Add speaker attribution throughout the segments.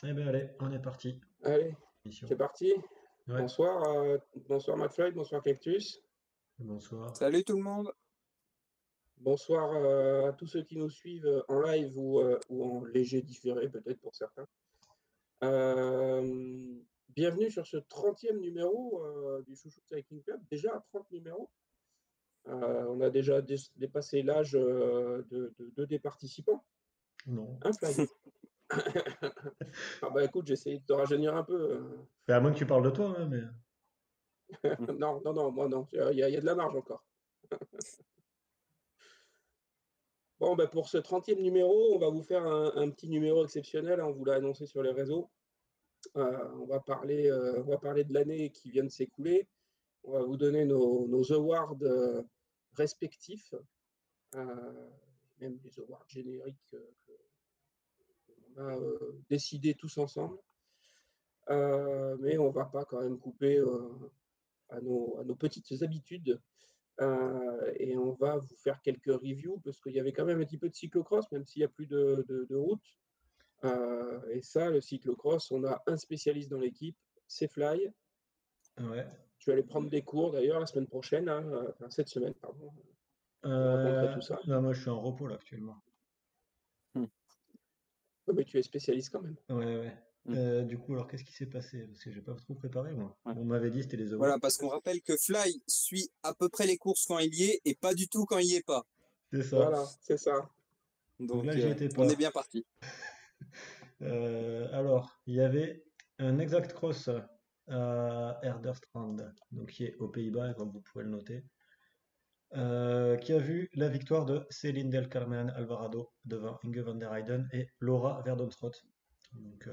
Speaker 1: Eh bien, allez, on est parti.
Speaker 2: Allez,
Speaker 1: Mission.
Speaker 2: c'est parti.
Speaker 1: Ouais,
Speaker 2: Bonsoir, bonsoir McFly, bonsoir Cactus.
Speaker 1: bonsoir.
Speaker 3: Salut tout le monde.
Speaker 2: Bonsoir à tous ceux qui nous suivent en live ou en léger différé peut-être pour certains. Bienvenue sur ce 30e numéro du Chouchou Cycling Club. Déjà à 30 numéros. On a déjà dépassé l'âge des participants.
Speaker 1: Non.
Speaker 2: Hein, Fly? Ah bah écoute, j'essaie de te rajeunir un peu.
Speaker 1: Mais à moins que tu parles de toi, hein, mais.
Speaker 2: Non, non, non, moi non, il y a de la marge encore. Bon, ben pour ce 30e numéro, on va vous faire un petit numéro exceptionnel, hein, on vous l'a annoncé sur les réseaux. On va parler de l'année qui vient de s'écouler. On va vous donner nos awards respectifs, euh, même les awards génériques qu'on a décidés tous ensemble. Mais on ne va pas quand même couper à nos petites habitudes. Et on va vous faire quelques reviews parce qu'il y avait quand même un petit peu de cyclocross, même s'il n'y a plus de route. Et ça, le cyclocross, on a un spécialiste dans l'équipe, c'est Fly.
Speaker 1: Ouais.
Speaker 2: Je vais aller prendre des cours d'ailleurs la semaine prochaine, hein, enfin, cette semaine, pardon. Je vous raconterai tout ça.
Speaker 1: Non, moi, je suis en repos là actuellement.
Speaker 2: Oh, mais tu es spécialiste quand même.
Speaker 1: Ouais, ouais. Du coup, alors, qu'est-ce qui s'est passé? Parce que j'ai pas trop préparé, moi.
Speaker 3: Ouais.
Speaker 1: On m'avait dit c'était les awards.
Speaker 3: Voilà, parce qu'on rappelle que Fly suit à peu près les courses quand il y est et pas du tout quand il y est pas.
Speaker 1: C'est ça.
Speaker 2: Voilà, c'est ça.
Speaker 1: Donc
Speaker 3: Donc
Speaker 1: là, j'y étais
Speaker 3: on est
Speaker 1: pas.
Speaker 3: bien parti.
Speaker 1: Alors, il y avait un exact cross à Erderstrand, donc qui est aux Pays-Bas, comme vous pouvez le noter. Qui a vu la victoire de Céline Del Carmen Alvarado devant Inge van der Heyden et Laura Verdonsrot. Donc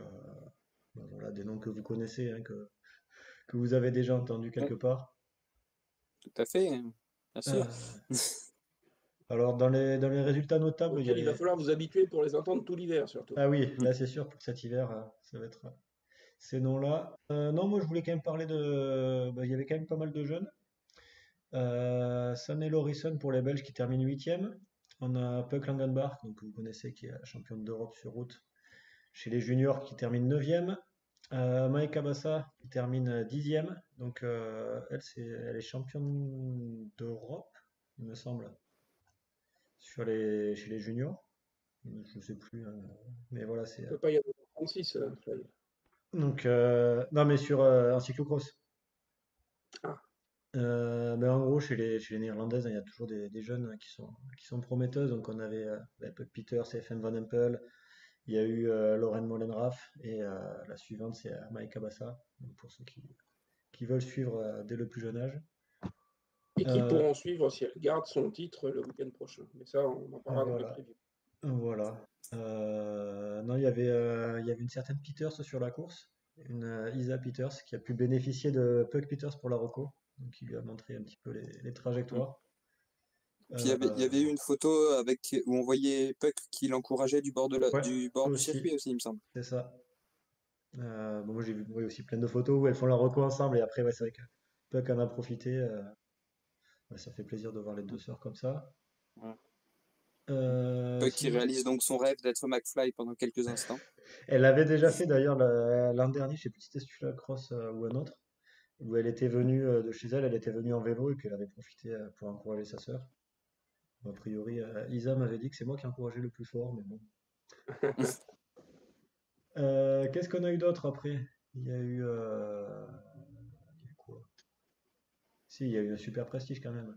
Speaker 1: ben voilà, des noms que vous connaissez, hein, que vous avez déjà entendu
Speaker 3: Ouais,
Speaker 1: quelque part.
Speaker 3: tout à fait, bien sûr.
Speaker 1: Euh, alors dans les résultats notables, il y
Speaker 2: Auquel il va
Speaker 1: avait...
Speaker 2: falloir vous habituer pour les entendre tout l'hiver surtout.
Speaker 1: Ah oui, là c'est sûr, pour cet hiver, ça va être ces noms-là. Non, moi je voulais quand même parler de... ben, il y avait quand même pas mal de jeunes. Sanne Laurisson pour les Belges qui termine huitième. On a Puck Langenbach, donc que vous connaissez, qui est championne d'Europe sur route chez les juniors, qui termine neuvième. Maïka Bassa qui termine dixième. Donc elle est championne d'Europe, il me semble, chez les juniors. Je ne sais plus, mais voilà, c'est.
Speaker 2: Il ne peut pas y avoir 36, Fly.
Speaker 1: Donc non, mais en cyclocross.
Speaker 2: Ah,
Speaker 1: Ben, en gros, chez les Néerlandaises, hein, il y a toujours des jeunes qui sont prometteuses. Donc, on avait Puck Peters et FM Van Empel. Il y a eu Lauren Molenrath. Et la suivante, c'est Maïka Bassa. Donc, pour ceux qui veulent suivre dès le plus jeune âge.
Speaker 2: et qui
Speaker 1: Euh,
Speaker 2: pourront suivre si elle garde son titre le week-end prochain. Mais ça, on en parlera dans les
Speaker 1: voilà.
Speaker 2: previews.
Speaker 1: Voilà. Non, il y avait une certaine Peters sur la course. Une Isa Peters qui a pu bénéficier de Puck Peters pour la reco. Donc, qui lui a montré un petit peu les trajectoires.
Speaker 3: Puis il y avait eu une photo avec où on voyait Puck qui l'encourageait
Speaker 1: Ouais,
Speaker 3: du bord du
Speaker 1: aussi.
Speaker 3: circuit aussi, il me semble.
Speaker 1: C'est ça. Bon, moi j'ai vu oui, aussi plein de photos où elles font leur reco ensemble et après ouais, c'est vrai que Puck en a profité. Ouais, ça fait plaisir de voir les deux sœurs comme ça.
Speaker 3: Voilà. Puck qui
Speaker 1: Sinon,
Speaker 3: réalise donc son rêve d'être McFly pendant quelques instants.
Speaker 1: elle l'avait déjà fait d'ailleurs l'an dernier, je sais plus si c'était celui-là cross ou un autre, où elle était venue de chez elle, elle était venue en vélo et puis elle avait profité pour encourager sa sœur. Bon, a priori, Isa m'avait dit que c'est moi qui ai encouragé le plus fort, mais bon. Qu'est-ce qu'on a eu d'autre après? Il y a eu quoi? Si, il y a eu un super prestige quand même.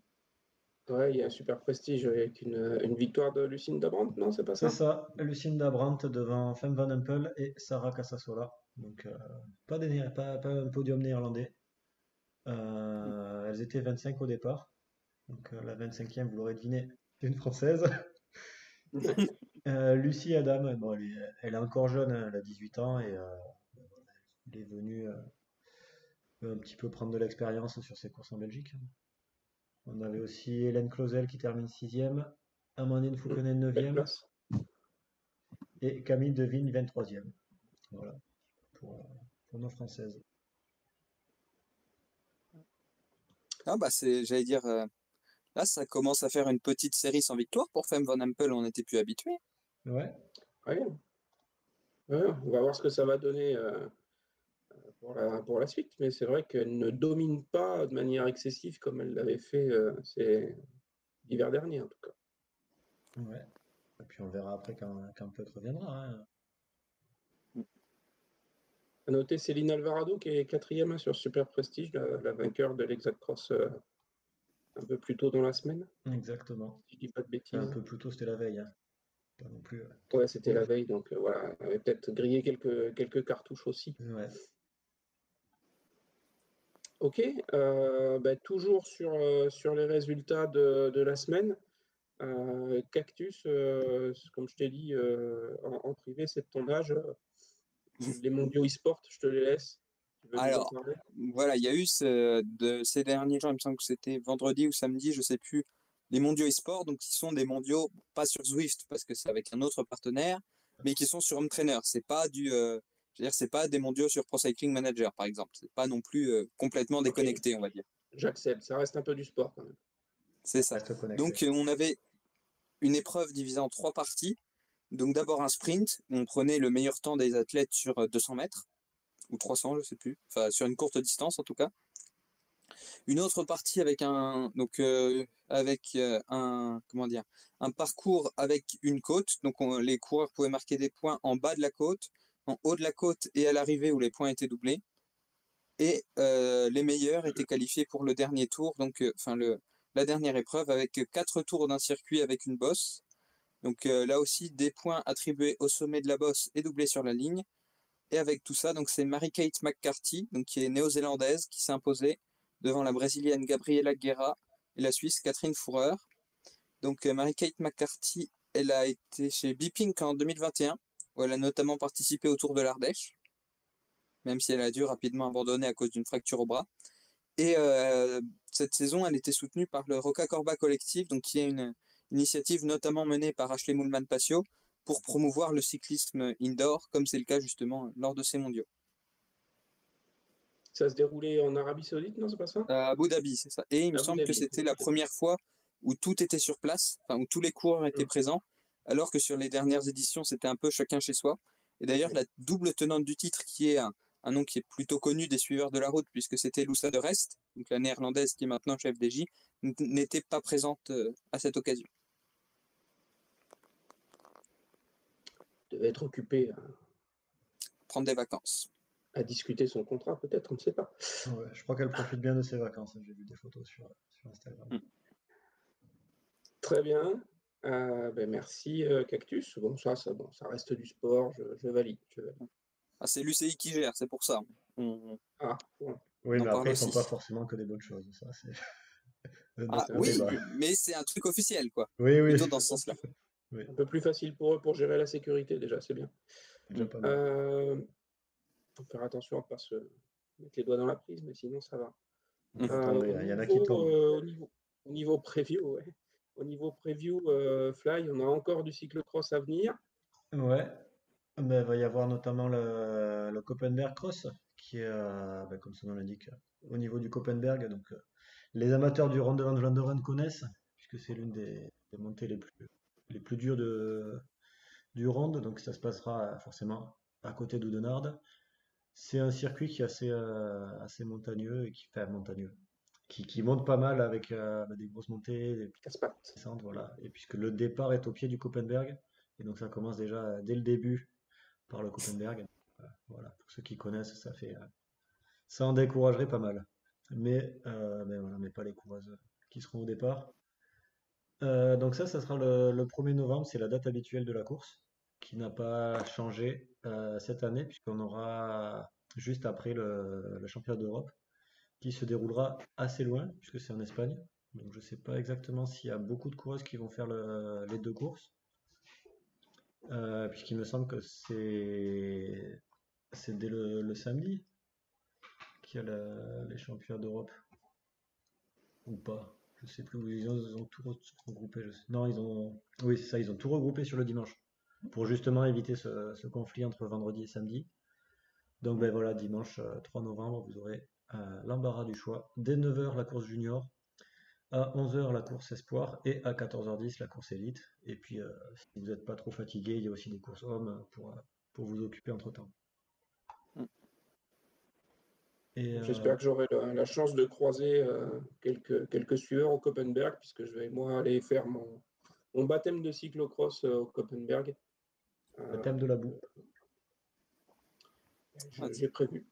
Speaker 2: Ouais, il y a un super prestige avec une victoire de Lucinda Brandt, non, c'est pas
Speaker 1: C'est
Speaker 2: ça?
Speaker 1: ça, Lucinda Brandt devant Fem Van Empel et Sarah Casasola. Donc, pas un podium néerlandais. Elles étaient 25 au départ. Donc, la 25e, vous l'aurez deviné, c'est une Française. Lucie Adam, bon, elle est encore jeune, hein, elle a 18 ans et elle est venue un petit peu prendre de l'expérience sur ses courses en Belgique. On avait aussi Hélène Clausel qui termine 6e, Amandine Fouquenet
Speaker 2: Belle
Speaker 1: 9e
Speaker 2: place.
Speaker 1: et Camille Devigne 23e. Voilà, pour nos Françaises.
Speaker 3: Ah bah j'allais dire, là ça commence à faire une petite série sans victoire pour Femme Van Empel, on n'était plus habitué.
Speaker 1: Ouais,
Speaker 2: Ouais. Ouais, on va voir ce que ça va donner pour la suite, mais c'est vrai qu'elle ne domine pas de manière excessive comme elle l'avait fait l'hiver dernier, en tout cas.
Speaker 1: Ouais. Et puis on verra après quand Puck reviendra, hein.
Speaker 2: À noter Céline Alvarado qui est quatrième sur Super Prestige, la vainqueur de l'Exact Cross un peu plus tôt dans la semaine,
Speaker 1: Exactement.
Speaker 2: si je dis pas de
Speaker 1: Enfin, un
Speaker 2: bêtises.
Speaker 1: peu plus tôt, c'était la veille, hein. Pas non plus.
Speaker 2: Ouais, c'était la veille, donc voilà, elle avait peut-être grillé quelques cartouches aussi.
Speaker 1: Ouais.
Speaker 2: Ok, toujours sur les résultats de la semaine. Cactus, comme je t'ai dit en privé, c'est de ton âge. Les mondiaux e-sport, je te les laisse. Tu veux nous en
Speaker 3: Alors,
Speaker 2: parler?
Speaker 3: voilà, il y a eu de ces derniers jours, il me semble que c'était vendredi ou samedi, je sais plus, les mondiaux e-sport, donc qui sont des mondiaux, pas sur Zwift, parce que c'est avec un autre partenaire, mais qui sont sur Home Trainer. C'est pas je veux dire, c'est pas des mondiaux sur Pro Cycling Manager, par exemple. C'est pas non plus complètement
Speaker 2: Ok,
Speaker 3: déconnecté, on va dire.
Speaker 2: j'accepte. Ça reste un peu du sport quand même.
Speaker 3: C'est ça.
Speaker 1: Reste connecté.
Speaker 3: Donc, on avait une épreuve divisée en 3 parties. Donc, d'abord un sprint, où on prenait le meilleur temps des athlètes sur 200 mètres, ou 300, je sais plus. Enfin, sur une courte distance, en tout cas. Une autre partie avec un comment dire, un parcours avec une côte. Donc, les coureurs pouvaient marquer des points en bas de la côte, en haut de la côte et à l'arrivée où les points étaient doublés. Et les meilleurs étaient qualifiés pour le dernier tour, donc la dernière épreuve avec 4 tours d'un circuit avec une bosse. Donc là aussi, des points attribués au sommet de la bosse et doublés sur la ligne. Et avec tout ça, donc c'est Mary-Kate McCarthy, donc qui est néo-zélandaise, qui s'est imposée devant la brésilienne Gabriela Guerra et la Suisse Catherine Fourer. Donc Mary-Kate McCarthy, elle a été chez B-Pink en 2021, où elle a notamment participé au Tour de l'Ardèche, même si elle a dû rapidement abandonner à cause d'une fracture au bras. Et cette saison, elle était soutenue par le Roca Corba Collective, donc qui est une initiative notamment menée par Ashley Moulman-Passio pour promouvoir le cyclisme indoor, comme c'est le cas justement lors de ces mondiaux.
Speaker 2: Ça se déroulait en Arabie Saoudite, non, c'est pas ça?
Speaker 3: À Abu Dhabi, c'est ça. Et il me
Speaker 2: Abu
Speaker 3: semble que
Speaker 2: Dhabi.
Speaker 3: c'était la première fois où tout était sur place, enfin où tous les coureurs étaient présents, alors que sur les dernières éditions, c'était un peu chacun chez soi. Et d'ailleurs, la double tenante du titre, qui est un nom qui est plutôt connu des suiveurs de la route, puisque c'était Loussa de Rest, donc la néerlandaise qui est maintenant chef des J, n'était pas présente à cette occasion.
Speaker 2: Devait être occupé
Speaker 3: Prendre des vacances.
Speaker 2: à discuter son contrat, peut-être, on ne sait pas.
Speaker 1: Ouais, je crois qu'elle profite bien de ses vacances, hein. J'ai vu des photos sur Instagram.
Speaker 2: Très bien. Merci, Cactus. Bon, ça reste du sport, je valide.
Speaker 3: Ah, c'est l'UCI qui gère, c'est pour ça.
Speaker 2: Ah, bon.
Speaker 1: Oui,
Speaker 3: On en
Speaker 1: mais
Speaker 3: parle
Speaker 1: après, ils font pas
Speaker 3: aussi.
Speaker 1: forcément que des bonnes choses. Ça, c'est un
Speaker 3: Ah
Speaker 1: autre
Speaker 2: Ah oui,
Speaker 3: oui,
Speaker 1: débat.
Speaker 3: mais c'est un truc officiel, quoi.
Speaker 1: Oui, oui,
Speaker 3: Plutôt dans ce sens-là.
Speaker 1: oui,
Speaker 2: un peu plus facile pour eux pour gérer la sécurité, déjà, c'est bien.
Speaker 1: c'est déjà pas mal.
Speaker 2: Faut faire attention à ne pas se mettre les doigts dans la prise, mais sinon, ça va.
Speaker 3: Mhm.
Speaker 1: Faut tomber,
Speaker 2: Au
Speaker 1: hein. Il y en a qui
Speaker 2: niveau,
Speaker 1: tombent.
Speaker 2: au niveau preview, ouais. Au niveau preview, Fly, on a encore du cyclocross à venir.
Speaker 1: Ouais, ben, il va y avoir notamment le Koppenberg Cross, qui est, ben, comme son nom l'indique, au niveau du Koppenberg. Donc, les amateurs du Ronde van Vlaanderen connaissent, puisque c'est l'une des montées les plus dures du Ronde. Donc, ça se passera forcément à côté d'Oudenarde. C'est un circuit qui est assez montagneux et qui fait montagneux, qui monte pas mal avec ben, des grosses montées, des petites
Speaker 2: Casse-pattes.
Speaker 1: descentes, voilà. Et puisque le départ est au pied du Koppenberg, et donc ça commence déjà dès le début par le Koppenberg. Voilà, pour ceux qui connaissent, ça en découragerait pas mal. Mais voilà, mais pas les coureuses qui seront au départ. Donc ça sera le 1er novembre, c'est la date habituelle de la course, qui n'a pas changé cette année, puisqu'on aura juste après le championnat d'Europe, qui se déroulera assez loin, puisque c'est en Espagne. Donc je sais pas exactement s'il y a beaucoup de coureuses qui vont faire les deux courses, puisqu'il me semble que c'est dès le samedi qu'il y a les championnats d'Europe, ou pas. Je sais plus, ils ont tout regroupé. Non, oui, c'est ça, ils ont tout regroupé sur le dimanche, pour justement éviter ce conflit entre vendredi et samedi. Donc ben voilà, dimanche 3 novembre, vous aurez l'embarras du choix. Dès 9 heures la course junior, à 11 heures la course espoir et à 14h10 la course élite. Et puis si vous n'êtes pas trop fatigué, il y a aussi des courses hommes pour vous occuper entre-temps.
Speaker 3: Mm.
Speaker 1: Et
Speaker 2: J'espère que j'aurai la chance de croiser quelques sueurs au Koppenberg, puisque je vais moi aller faire mon baptême de cyclocross au Koppenberg.
Speaker 1: le thème de la boue.
Speaker 2: J'ai prévu.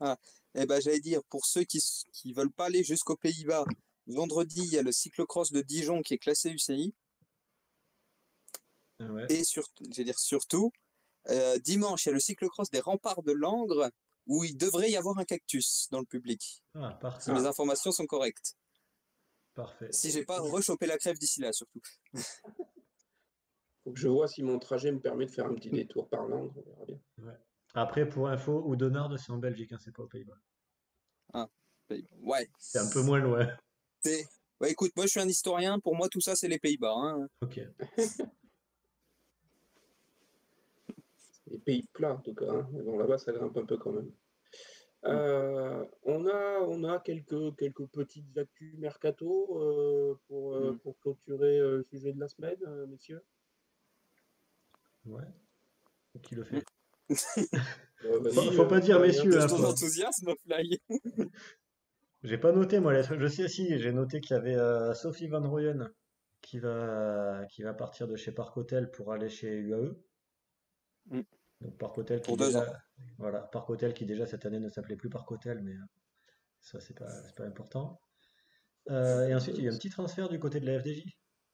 Speaker 3: Ah. Et ben, j'allais dire, pour ceux qui veulent pas aller jusqu'aux Pays-Bas, vendredi, il y a le cyclocross de Dijon qui est classé UCI.
Speaker 1: Ouais.
Speaker 3: Et surtout, dimanche, il y a le cyclocross des remparts de Langres, où il devrait y avoir un cactus dans le public.
Speaker 1: Ah,
Speaker 3: Si
Speaker 1: parfait.
Speaker 3: mes informations sont correctes.
Speaker 1: Parfait.
Speaker 3: Si j'ai pas rechopé la crève d'ici là, surtout.
Speaker 2: Faut que je vois si mon trajet me permet de faire un petit détour par Langres, on verra bien.
Speaker 1: Ouais. Après, pour info, Oudenaarde, c'est en Belgique, hein, c'est pas aux Pays-Bas.
Speaker 3: Ah, ouais.
Speaker 1: C'est un peu moins loin.
Speaker 3: Ouais, écoute, moi je suis un historien, pour moi tout ça c'est les Pays-Bas. Hein.
Speaker 1: Ok.
Speaker 2: Les pays plats, en tout cas. Hein. Mais bon, là-bas, ça grimpe un peu quand même. On a quelques petites actus mercato pour clôturer le sujet de la semaine, messieurs.
Speaker 1: Ouais. Qui le fait?
Speaker 2: Vas-y,
Speaker 1: Faut pas dire messieurs, hein,
Speaker 3: Ton
Speaker 1: faut-
Speaker 3: enthousiasme, Fly.
Speaker 1: J'ai pas noté moi les trucs. Je sais si, j'ai noté qu'il y avait Sophie Van Rooyen qui va partir de chez Park Hotel pour aller chez UAE.
Speaker 3: Mm.
Speaker 1: Donc Park Hotel qui
Speaker 3: Pour 2 ans.
Speaker 1: déjà, voilà, Park Hotel qui déjà cette année ne s'appelait plus Park Hotel, mais ça c'est pas important. Et ensuite il y a eu un petit transfert du côté de la FDJ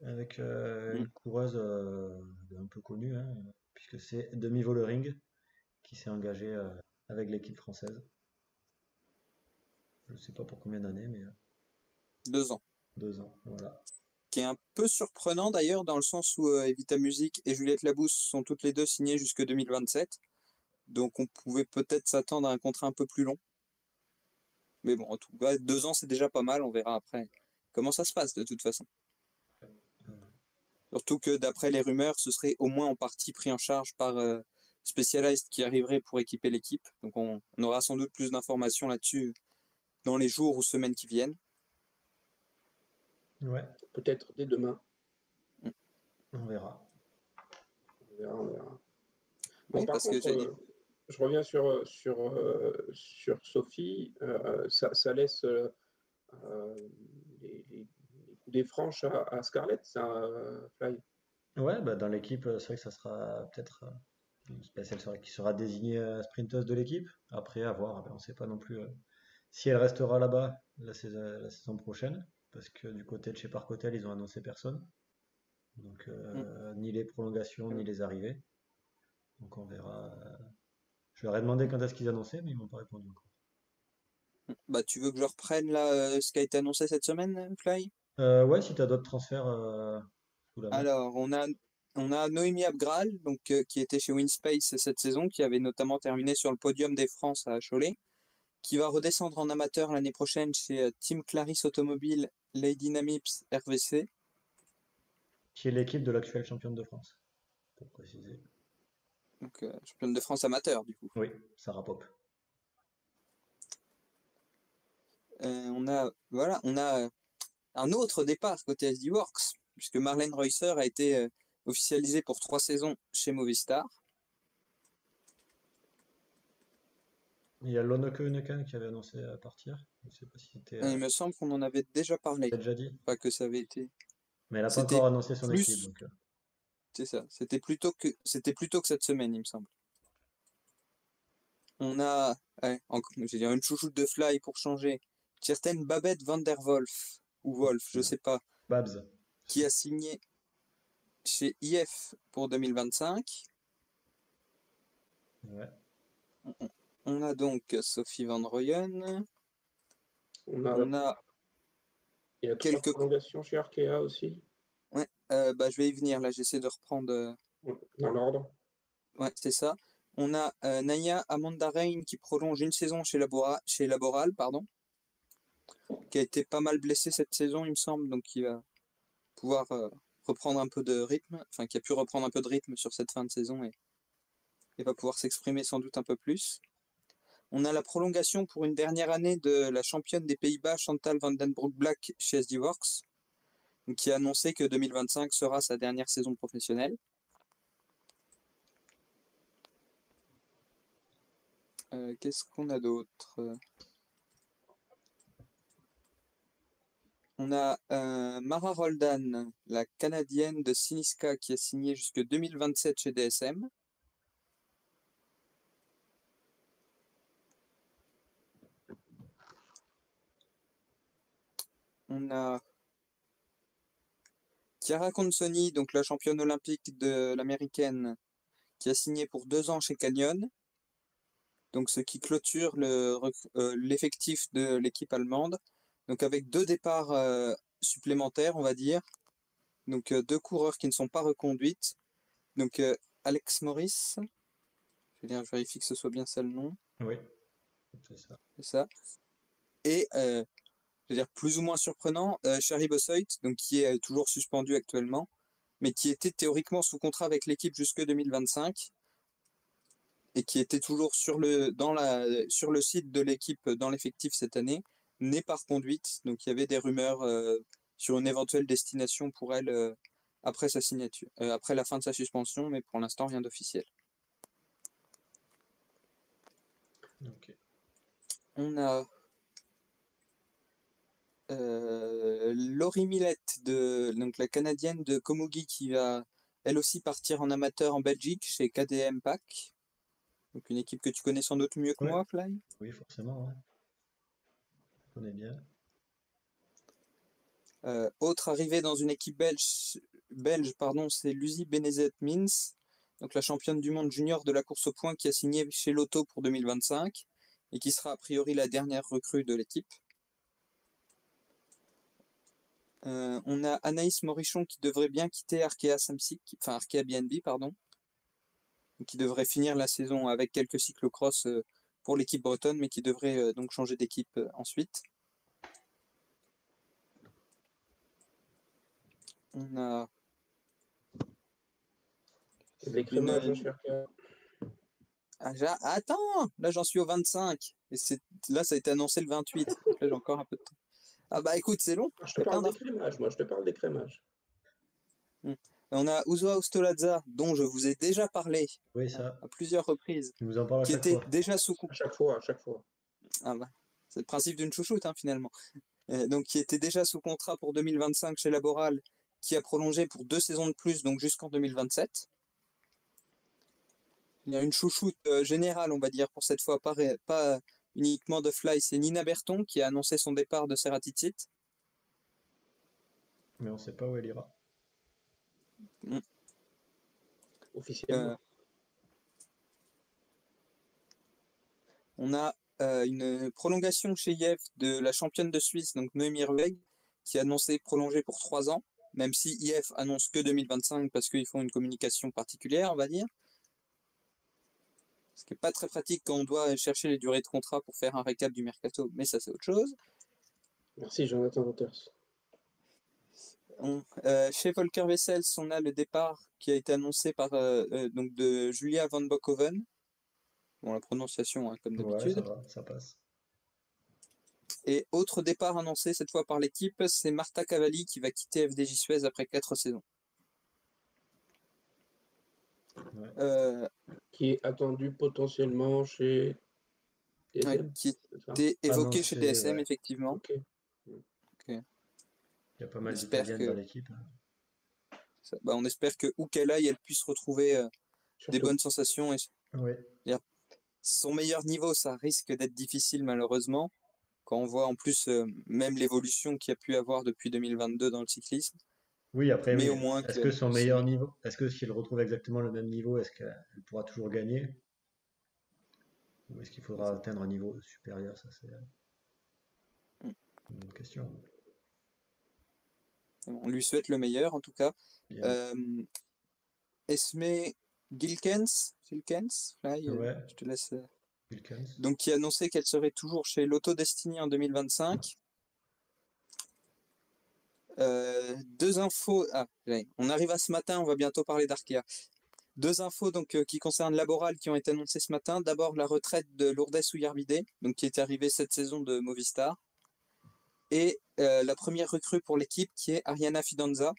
Speaker 1: avec une coureuse un peu connue, hein, puisque c'est Demi Vollering qui s'est engagée avec l'équipe française. Je sais pas pour combien d'années, mais
Speaker 3: 2 ans.
Speaker 1: 2 ans, voilà.
Speaker 3: Qui est un peu surprenant d'ailleurs, dans le sens où Evita Music et Juliette Labousse sont toutes les deux signées jusque 2027. Donc on pouvait peut-être s'attendre à un contrat un peu plus long. Mais bon, en tout cas, 2 ans c'est déjà pas mal, on verra après comment ça se passe de toute façon. Surtout que d'après les rumeurs, ce serait au moins en partie pris en charge par Specialized qui arriverait pour équiper l'équipe. Donc on aura sans doute plus d'informations là-dessus dans les jours ou semaines qui viennent.
Speaker 1: Ouais,
Speaker 2: Peut-être dès demain.
Speaker 1: on verra.
Speaker 2: On verra, on verra.
Speaker 3: Oui,
Speaker 2: Bon, par
Speaker 3: parce que
Speaker 2: contre, je reviens sur Sophie. Ça laisse les coups des franches à Scarlett, ça, Fly.
Speaker 1: Ouais, bah dans l'équipe, c'est vrai que ça sera peut-être qui sera désignée sprinteuse de l'équipe. Après, à voir, on ne sait pas non plus si elle restera là-bas la saison prochaine, parce que du côté de chez Park Hotel, ils ont annoncé personne. Donc, ni les prolongations, ni les arrivées. Donc, on verra. Je leur ai demandé quand est-ce qu'ils annonçaient, mais ils m'ont pas répondu encore.
Speaker 3: bah, tu veux que je reprenne là, ce qui a été annoncé cette semaine, Fly?
Speaker 1: Ouais, si tu as d'autres transferts sous la main.
Speaker 3: Alors, on a Noémie Abgral, donc, qui était chez Winspace cette saison, qui avait notamment terminé sur le podium des France à Cholet, qui va redescendre en amateur l'année prochaine chez Team Clarisse Automobile Lady Namips RVC.
Speaker 1: Qui est l'équipe de l'actuelle championne de France, pour préciser.
Speaker 3: Donc, championne de France amateur, du coup.
Speaker 1: Oui, Sarah Pop.
Speaker 3: On a un autre départ côté SD Works, puisque Marlène Reusser a été officialisée pour 3 saisons chez Movistar.
Speaker 1: Il y a Lonneke Uneken qui avait annoncé à partir. Je ne sais pas si c'était.
Speaker 3: Il me semble qu'on en avait déjà parlé,
Speaker 1: T'as déjà dit?
Speaker 3: pas que ça avait été.
Speaker 1: Mais elle n'a pas
Speaker 3: C'était
Speaker 1: encore annoncé son équipe.
Speaker 3: plus,
Speaker 1: Donc,
Speaker 3: c'est ça. C'était plus tôt que cette semaine, il me semble. On a, je vais dire une chouchoute de Fly pour changer. Certaine Babette van der Wolf ou Wolf, je sais pas,
Speaker 1: Babs.
Speaker 3: qui a signé chez IF pour 2025.
Speaker 1: Ouais.
Speaker 3: On a donc Sophie Van Rooyen.
Speaker 2: On
Speaker 3: On a
Speaker 2: il y a 3
Speaker 3: quelques.
Speaker 2: prolongations chez Arkea aussi,
Speaker 3: Ouais, bah, je vais y venir là, j'essaie de reprendre.
Speaker 2: dans l'ordre.
Speaker 3: Ouais, c'est ça. On a Naya Amanda Reign qui prolonge une saison chez Laboral, pardon, qui a été pas mal blessée cette saison, il me semble, donc qui va pouvoir reprendre un peu de rythme, enfin qui a pu reprendre un peu de rythme sur cette fin de saison et va pouvoir s'exprimer sans doute un peu plus. On a la prolongation pour une dernière année de la championne des Pays-Bas, Chantal van den Broek-Black chez SD Works, qui a annoncé que 2025 sera sa dernière saison professionnelle. Qu'est-ce qu'on a d'autre? On a Mara Roldan, la Canadienne de Cynisca, qui a signé jusque 2027 chez DSM. On a Chiara Consoni, donc la championne olympique de l'américaine, qui a signé pour 2 ans chez Canyon. Donc ce qui clôture l'effectif de l'équipe allemande. Donc avec 2 départs supplémentaires, on va dire. Donc 2 coureurs qui ne sont pas reconduites. Donc Alex Morris, je vérifie que ce soit bien ça le nom.
Speaker 1: Oui, c'est ça.
Speaker 3: C'est ça. Et je veux dire plus ou moins surprenant, Shari Bossoit, donc qui est toujours suspendu actuellement, mais qui était théoriquement sous contrat avec l'équipe jusque 2025 et qui était toujours sur le site de l'équipe dans l'effectif cette année, n'est pas reconduite. Donc il y avait des rumeurs sur une éventuelle destination pour elle après sa signature, après la fin de sa suspension, mais pour l'instant rien d'officiel.
Speaker 1: Ok.
Speaker 3: On a Laurie Millette, donc la Canadienne de Komugi, qui va elle aussi partir en amateur en Belgique chez KDM PAC. Donc une équipe que tu connais sans doute mieux que
Speaker 1: Ouais.
Speaker 3: moi, Fly.
Speaker 1: Oui, forcément. Ouais. Je connais bien.
Speaker 3: Autre arrivée dans une équipe belge, c'est Lucy Benezet-Mins, donc la championne du monde junior de la course au point qui a signé chez Lotto pour 2025 et qui sera a priori la dernière recrue de l'équipe. On a Anaïs Morichon qui devrait bien quitter Arkea BNB, pardon, qui devrait finir la saison avec quelques cyclocross pour l'équipe bretonne, mais qui devrait donc changer d'équipe ensuite. On a
Speaker 2: L'écrémage, mon cher Pierre.
Speaker 3: Attends, là j'en suis au 25 et là ça a été annoncé le 28. Donc là j'ai encore un peu de temps. Ah bah écoute, c'est long.
Speaker 2: Je te parle d'écrémage, moi, je te parle d'écrémage.
Speaker 3: On a Uzoa Ostolaza, dont je vous ai déjà parlé
Speaker 1: Oui, ça.
Speaker 3: à plusieurs reprises,
Speaker 1: Tu nous en parles à
Speaker 3: qui
Speaker 1: chaque
Speaker 3: était
Speaker 1: fois.
Speaker 3: déjà sous
Speaker 2: À chaque fois.
Speaker 3: Ah bah, c'est le principe d'une chouchoute finalement. Donc qui était déjà sous contrat pour 2025 chez Laboral, qui a prolongé pour 2 saisons de plus, donc jusqu'en 2027. Il y a une chouchoute générale, on va dire, pour cette fois, pas uniquement de Fly, c'est Nina Berton qui a annoncé son départ de Ceratizit.
Speaker 1: Mais on ne sait pas où elle ira.
Speaker 2: Officiellement.
Speaker 3: On a une prolongation chez IF de la championne de Suisse, donc Noémie Rueg, qui a annoncé prolonger pour 3 ans, même si IF annonce que 2025 parce qu'ils font une communication particulière, on va dire. Ce qui n'est pas très pratique quand on doit chercher les durées de contrat pour faire un récap du mercato, mais ça c'est autre chose.
Speaker 2: Merci Jonathan Waters.
Speaker 3: Chez Volker Wessels, on a le départ qui a été annoncé par donc de Julia Van Bokhoven. Bon, la prononciation, hein, comme d'habitude.
Speaker 1: Ouais, ça va, ça passe.
Speaker 3: Et autre départ annoncé cette fois par l'équipe, c'est Marta Cavalli qui va quitter FDJ Suez après 4 saisons.
Speaker 1: Ouais.
Speaker 2: Qui est attendu potentiellement chez DSM.
Speaker 3: Qui était évoqué
Speaker 1: Annoncé,
Speaker 3: chez DSM,
Speaker 1: ouais.
Speaker 3: effectivement.
Speaker 2: Ok.
Speaker 3: Okay.
Speaker 1: Il y a pas mal d'Italiennes dans l'équipe.
Speaker 3: On espère que où qu'elle aille, elle puisse retrouver des bonnes sensations. Et
Speaker 1: oui.
Speaker 3: Son meilleur niveau, ça risque d'être difficile malheureusement. Quand on voit en plus même l'évolution qu'il y a pu avoir depuis 2022 dans le cyclisme.
Speaker 1: Oui, après,
Speaker 3: mais
Speaker 1: oui.
Speaker 3: au moins
Speaker 1: Est-ce que son meilleur niveau, est-ce que si elle retrouve exactement le même niveau, est-ce qu'elle pourra toujours gagner? Ou est-ce qu'il faudra atteindre un niveau supérieur? Ça, c'est une autre question.
Speaker 3: On lui souhaite le meilleur en tout cas. Esme Gilkens, Fly,
Speaker 1: ouais.
Speaker 3: je te laisse.
Speaker 1: Gilkens.
Speaker 3: Donc qui a annoncé qu'elle serait toujours chez Lotto Destiny en 2025. 2 infos. On arrive à ce matin, on va bientôt parler d'Arkea. 2 infos donc qui concernent Laboral qui ont été annoncées ce matin. D'abord la retraite de Lourdes Ouillarbidé, donc qui est arrivée cette saison de Movistar. Et la première recrue pour l'équipe qui est Ariana Fidanza,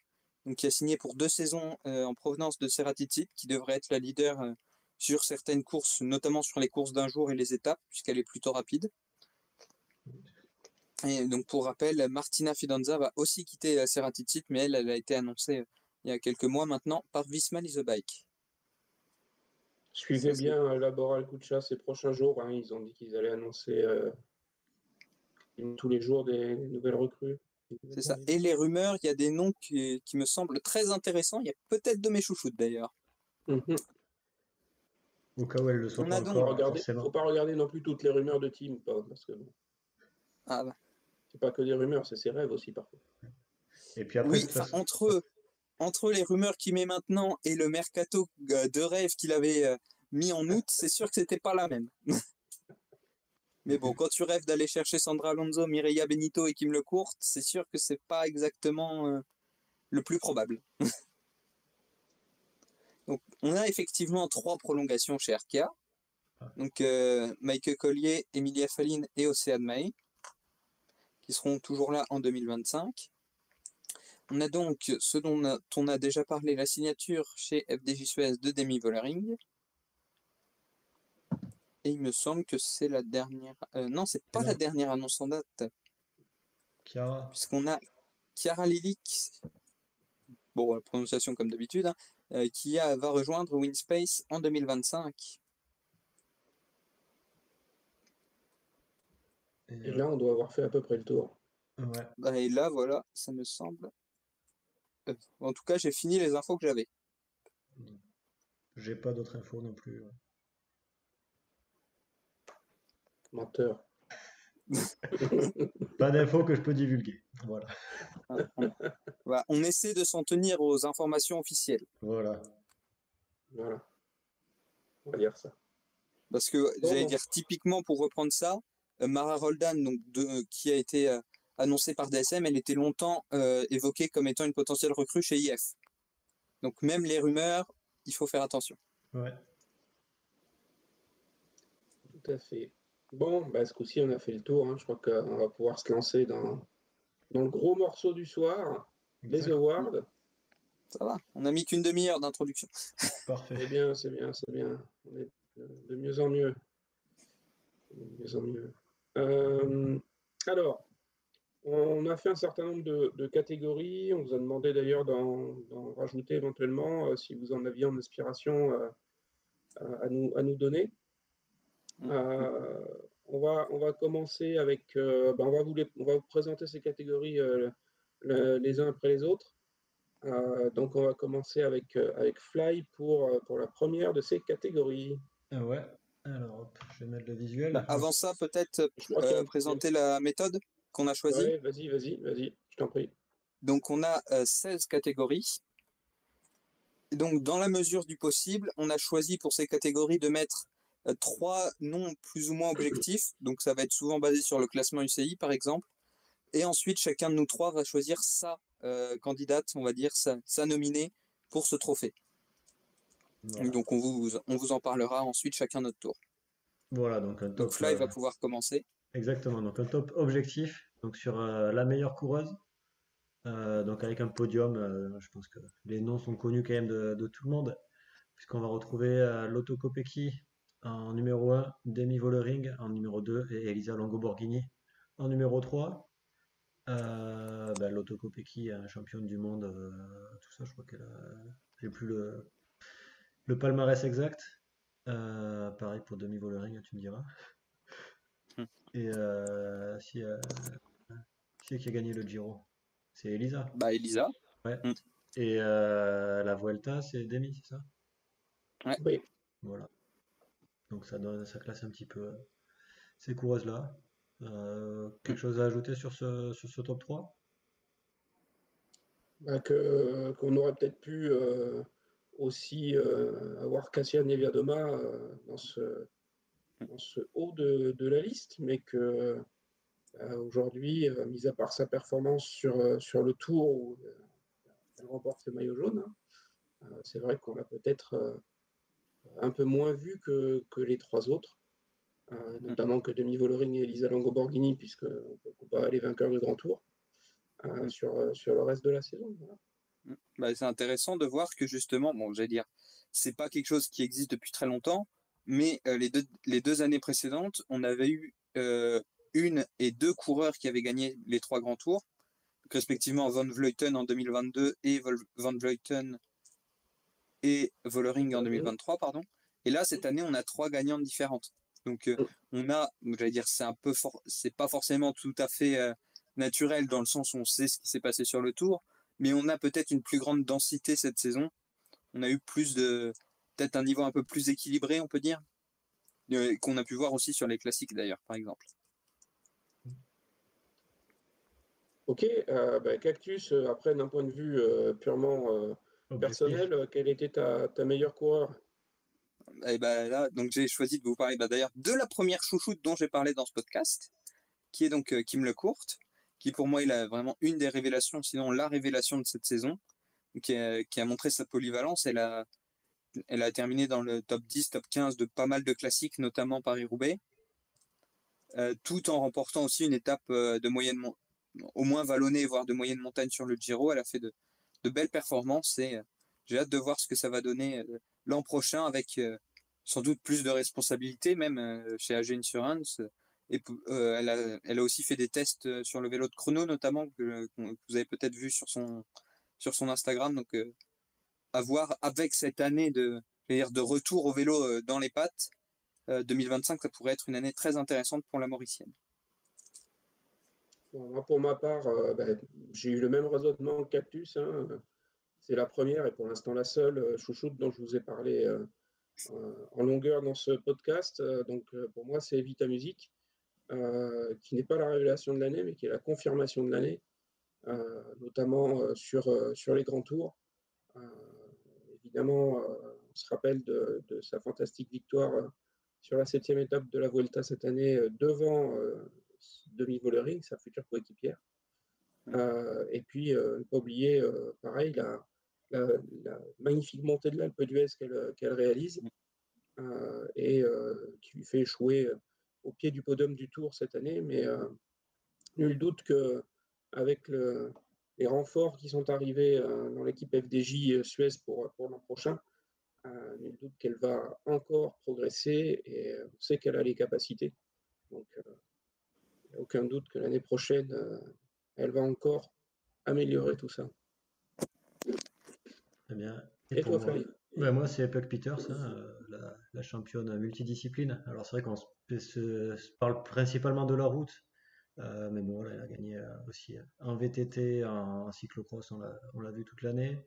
Speaker 3: donc qui a signé pour 2 saisons en provenance de Ceratizit, qui devrait être la leader sur certaines courses, notamment sur les courses d'un jour et les étapes, puisqu'elle est plutôt rapide. Et donc, pour rappel, Martina Fidanza va aussi quitter la Ceratizit, mais elle a été annoncée il y a quelques mois maintenant par Visma Lease Bike.
Speaker 2: Suivez bien Laboral Kucha ces prochains jours. Hein. Ils ont dit qu'ils allaient annoncer tous les jours des nouvelles recrues.
Speaker 3: C'est ça. Et les rumeurs, il y a des noms qui me semblent très intéressants. Il y a peut-être de mes chouchoutes d'ailleurs.
Speaker 1: Au cas où elle le soit
Speaker 3: On
Speaker 1: pas
Speaker 3: a donc
Speaker 1: encore, forcément.
Speaker 2: Faut pas regarder non plus toutes les rumeurs de team, parce que bon,
Speaker 3: Ah bah.
Speaker 2: c'est pas que des rumeurs, c'est ses rêves aussi parfois.
Speaker 1: Et puis après,
Speaker 3: Oui,
Speaker 1: de toute façon-
Speaker 3: entre les rumeurs qu'il met maintenant et le mercato de rêve qu'il avait mis en août, c'est sûr que c'était pas la même. Mais bon, quand tu rêves d'aller chercher Sandra Alonso, Mireia Benito et Kim Lecourt, c'est sûr que c'est pas exactement le plus probable. Donc, on a effectivement 3 prolongations chez Arkea. Donc, Maike Collier, Emilia Faline et Océane Mahé, qui seront toujours là en 2025. On a donc ce dont on a déjà parlé, la signature chez FDJ Suez de Demi Vollering. Et il me semble que c'est la dernière. Non, c'est pas la dernière annonce en date.
Speaker 1: Chiara.
Speaker 3: Puisqu'on a Chiara Lilik, bon, la prononciation comme d'habitude, hein, qui va rejoindre Winspace en 2025.
Speaker 2: Et là, on doit avoir fait à peu près le tour.
Speaker 1: Ouais.
Speaker 3: Et là, voilà, ça me semble. En tout cas, j'ai fini les infos que j'avais.
Speaker 1: J'ai pas d'autres infos non plus. Ouais.
Speaker 2: Menteur.
Speaker 1: Pas d'infos que je peux divulguer. Voilà.
Speaker 3: Voilà, on essaie de s'en tenir aux informations officielles.
Speaker 1: Voilà.
Speaker 2: Voilà. On va dire ça.
Speaker 3: Parce que j'allais dire typiquement pour reprendre ça, Mara Roldan, donc qui a été annoncée par DSM, elle était longtemps évoquée comme étant une potentielle recrue chez IF. Donc même les rumeurs, il faut faire attention.
Speaker 1: Ouais.
Speaker 2: Tout à fait. Bon, ce coup-ci, on a fait le tour. Hein. Je crois qu'on va pouvoir se lancer dans le gros morceau du soir, les awards.
Speaker 3: Ça va, on n'a mis qu'une demi-heure d'introduction.
Speaker 1: Parfait.
Speaker 2: C'est bien, c'est bien, c'est bien. On est de mieux en mieux. De mieux en mieux. Alors, on a fait un certain nombre de catégories. On vous a demandé d'ailleurs d'en rajouter éventuellement si vous en aviez en inspiration à nous donner. On va commencer avec. On va vous présenter ces catégories les uns après les autres. Donc, on va commencer avec Fly pour la première de ces catégories.
Speaker 1: Ouais. Alors, hop, je vais mettre le visuel.
Speaker 3: Avant ça, peut-être présenter la méthode qu'on a choisie.
Speaker 2: Ouais, vas-y, je t'en prie.
Speaker 3: Donc, on a 16 catégories. Et donc, dans la mesure du possible, on a choisi pour ces catégories de mettre 3 noms plus ou moins objectifs. Donc, ça va être souvent basé sur le classement UCI, par exemple. Et ensuite, chacun de nous 3 va choisir sa candidate, on va dire, sa nominée pour ce trophée. Voilà. Donc, on vous en parlera ensuite chacun notre tour.
Speaker 1: Voilà, donc un top.
Speaker 3: Donc, Fly va pouvoir commencer.
Speaker 1: Exactement, donc un top objectif, donc sur la meilleure coureuse. Donc avec un podium, je pense que les noms sont connus quand même de tout le monde, puisqu'on va retrouver Lotto Kopecky en numéro 1, Demi Vollering en numéro 2 et Elisa Longo-Borghini en numéro 3. Lotto Kopecky, championne du monde, tout ça, je crois qu'elle a... J'ai plus le palmarès exact. Pareil pour Demi Vollering, tu me diras. Et qui est qui a gagné le Giro? C'est Elisa.
Speaker 3: Elisa.
Speaker 1: Ouais. Et la Vuelta, c'est Demi, c'est ça?
Speaker 3: Ouais.
Speaker 2: Oui.
Speaker 1: Voilà. Donc ça classe un petit peu ces coureuses-là. Quelque chose à ajouter sur ce top 3?
Speaker 2: Qu'on aurait peut-être pu aussi avoir Cassia Niewiadoma dans ce haut de la liste, mais que aujourd'hui, mis à part sa performance sur le tour où elle remporte le maillot jaune, c'est vrai qu'on l'a peut-être un peu moins vu que les 3 autres, notamment que Demi Vollering et Elisa Longo-Borghini, puisqu'on ne peut pas les vainqueurs du Grand Tour sur le reste de la saison. Voilà.
Speaker 3: Bah, c'est intéressant de voir que justement, bon, j'allais dire, c'est pas quelque chose qui existe depuis très longtemps, mais les deux années précédentes, on avait eu une et deux coureurs qui avaient gagné les trois grands tours, donc respectivement Van Vleuten en 2022 et Van Vleuten et Vollering en 2023, pardon. Et là, cette année, on a trois gagnantes différentes. Donc, on a, j'allais dire, c'est pas forcément tout à fait naturel dans le sens où on sait ce qui s'est passé sur le tour, mais on a peut-être une plus grande densité cette saison. On a eu peut-être un niveau un peu plus équilibré, on peut dire, qu'on a pu voir aussi sur les classiques d'ailleurs, par exemple.
Speaker 2: Ok, Cactus, après, d'un point de vue purement personnel, quel était ta meilleure coureur?
Speaker 3: Et bah, là, donc j'ai choisi de vous parler d'ailleurs de la première chouchoute dont j'ai parlé dans ce podcast, qui est donc Kim LeCourt, qui pour moi est vraiment une des révélations, sinon la révélation de cette saison, qui a montré sa polyvalence. Elle a terminé dans le top 10, top 15 de pas mal de classiques, notamment Paris-Roubaix, tout en remportant aussi une étape de moyenne, au moins vallonnée, voire de moyenne montagne sur le Giro. Elle a fait de belles performances et j'ai hâte de voir ce que ça va donner l'an prochain avec sans doute plus de responsabilités, même chez AG Insurance. Et elle a aussi fait des tests sur le vélo de chrono, notamment, que vous avez peut-être vu sur son Instagram. Donc, à voir avec cette année de retour au vélo dans les pattes, 2025, ça pourrait être une année très intéressante pour la Mauricienne.
Speaker 2: Bon, moi, pour ma part, j'ai eu le même raisonnement que Cactus, hein. C'est la première et pour l'instant la seule chouchoute dont je vous ai parlé en longueur dans ce podcast. Donc, pour moi, c'est Vita Music, qui n'est pas la révélation de l'année, mais qui est la confirmation de l'année, notamment sur les grands tours. Évidemment, on se rappelle de sa fantastique victoire sur la 7e étape de la Vuelta cette année devant Demi Vollering, sa future coéquipière. Et puis, ne pas oublier, pareil, la magnifique montée de l'Alpe d'Huez qu'elle réalise et qui lui fait échouer au pied du podium du Tour cette année. Mais nul doute qu'avec les renforts qui sont arrivés dans l'équipe FDJ Suez pour l'an prochain, nul doute qu'elle va encore progresser et on sait qu'elle a les capacités. Donc, il n'y a aucun doute que l'année prochaine, elle va encore améliorer tout ça.
Speaker 1: Très bien.
Speaker 2: Et
Speaker 1: pour
Speaker 2: toi, Flavie?
Speaker 1: moi, c'est Puck Peters, hein, la championne multidiscipline. Alors, c'est vrai qu'on se parle principalement de la route, mais bon, là, elle a gagné aussi en VTT, en cyclocross, on l'a vu toute l'année.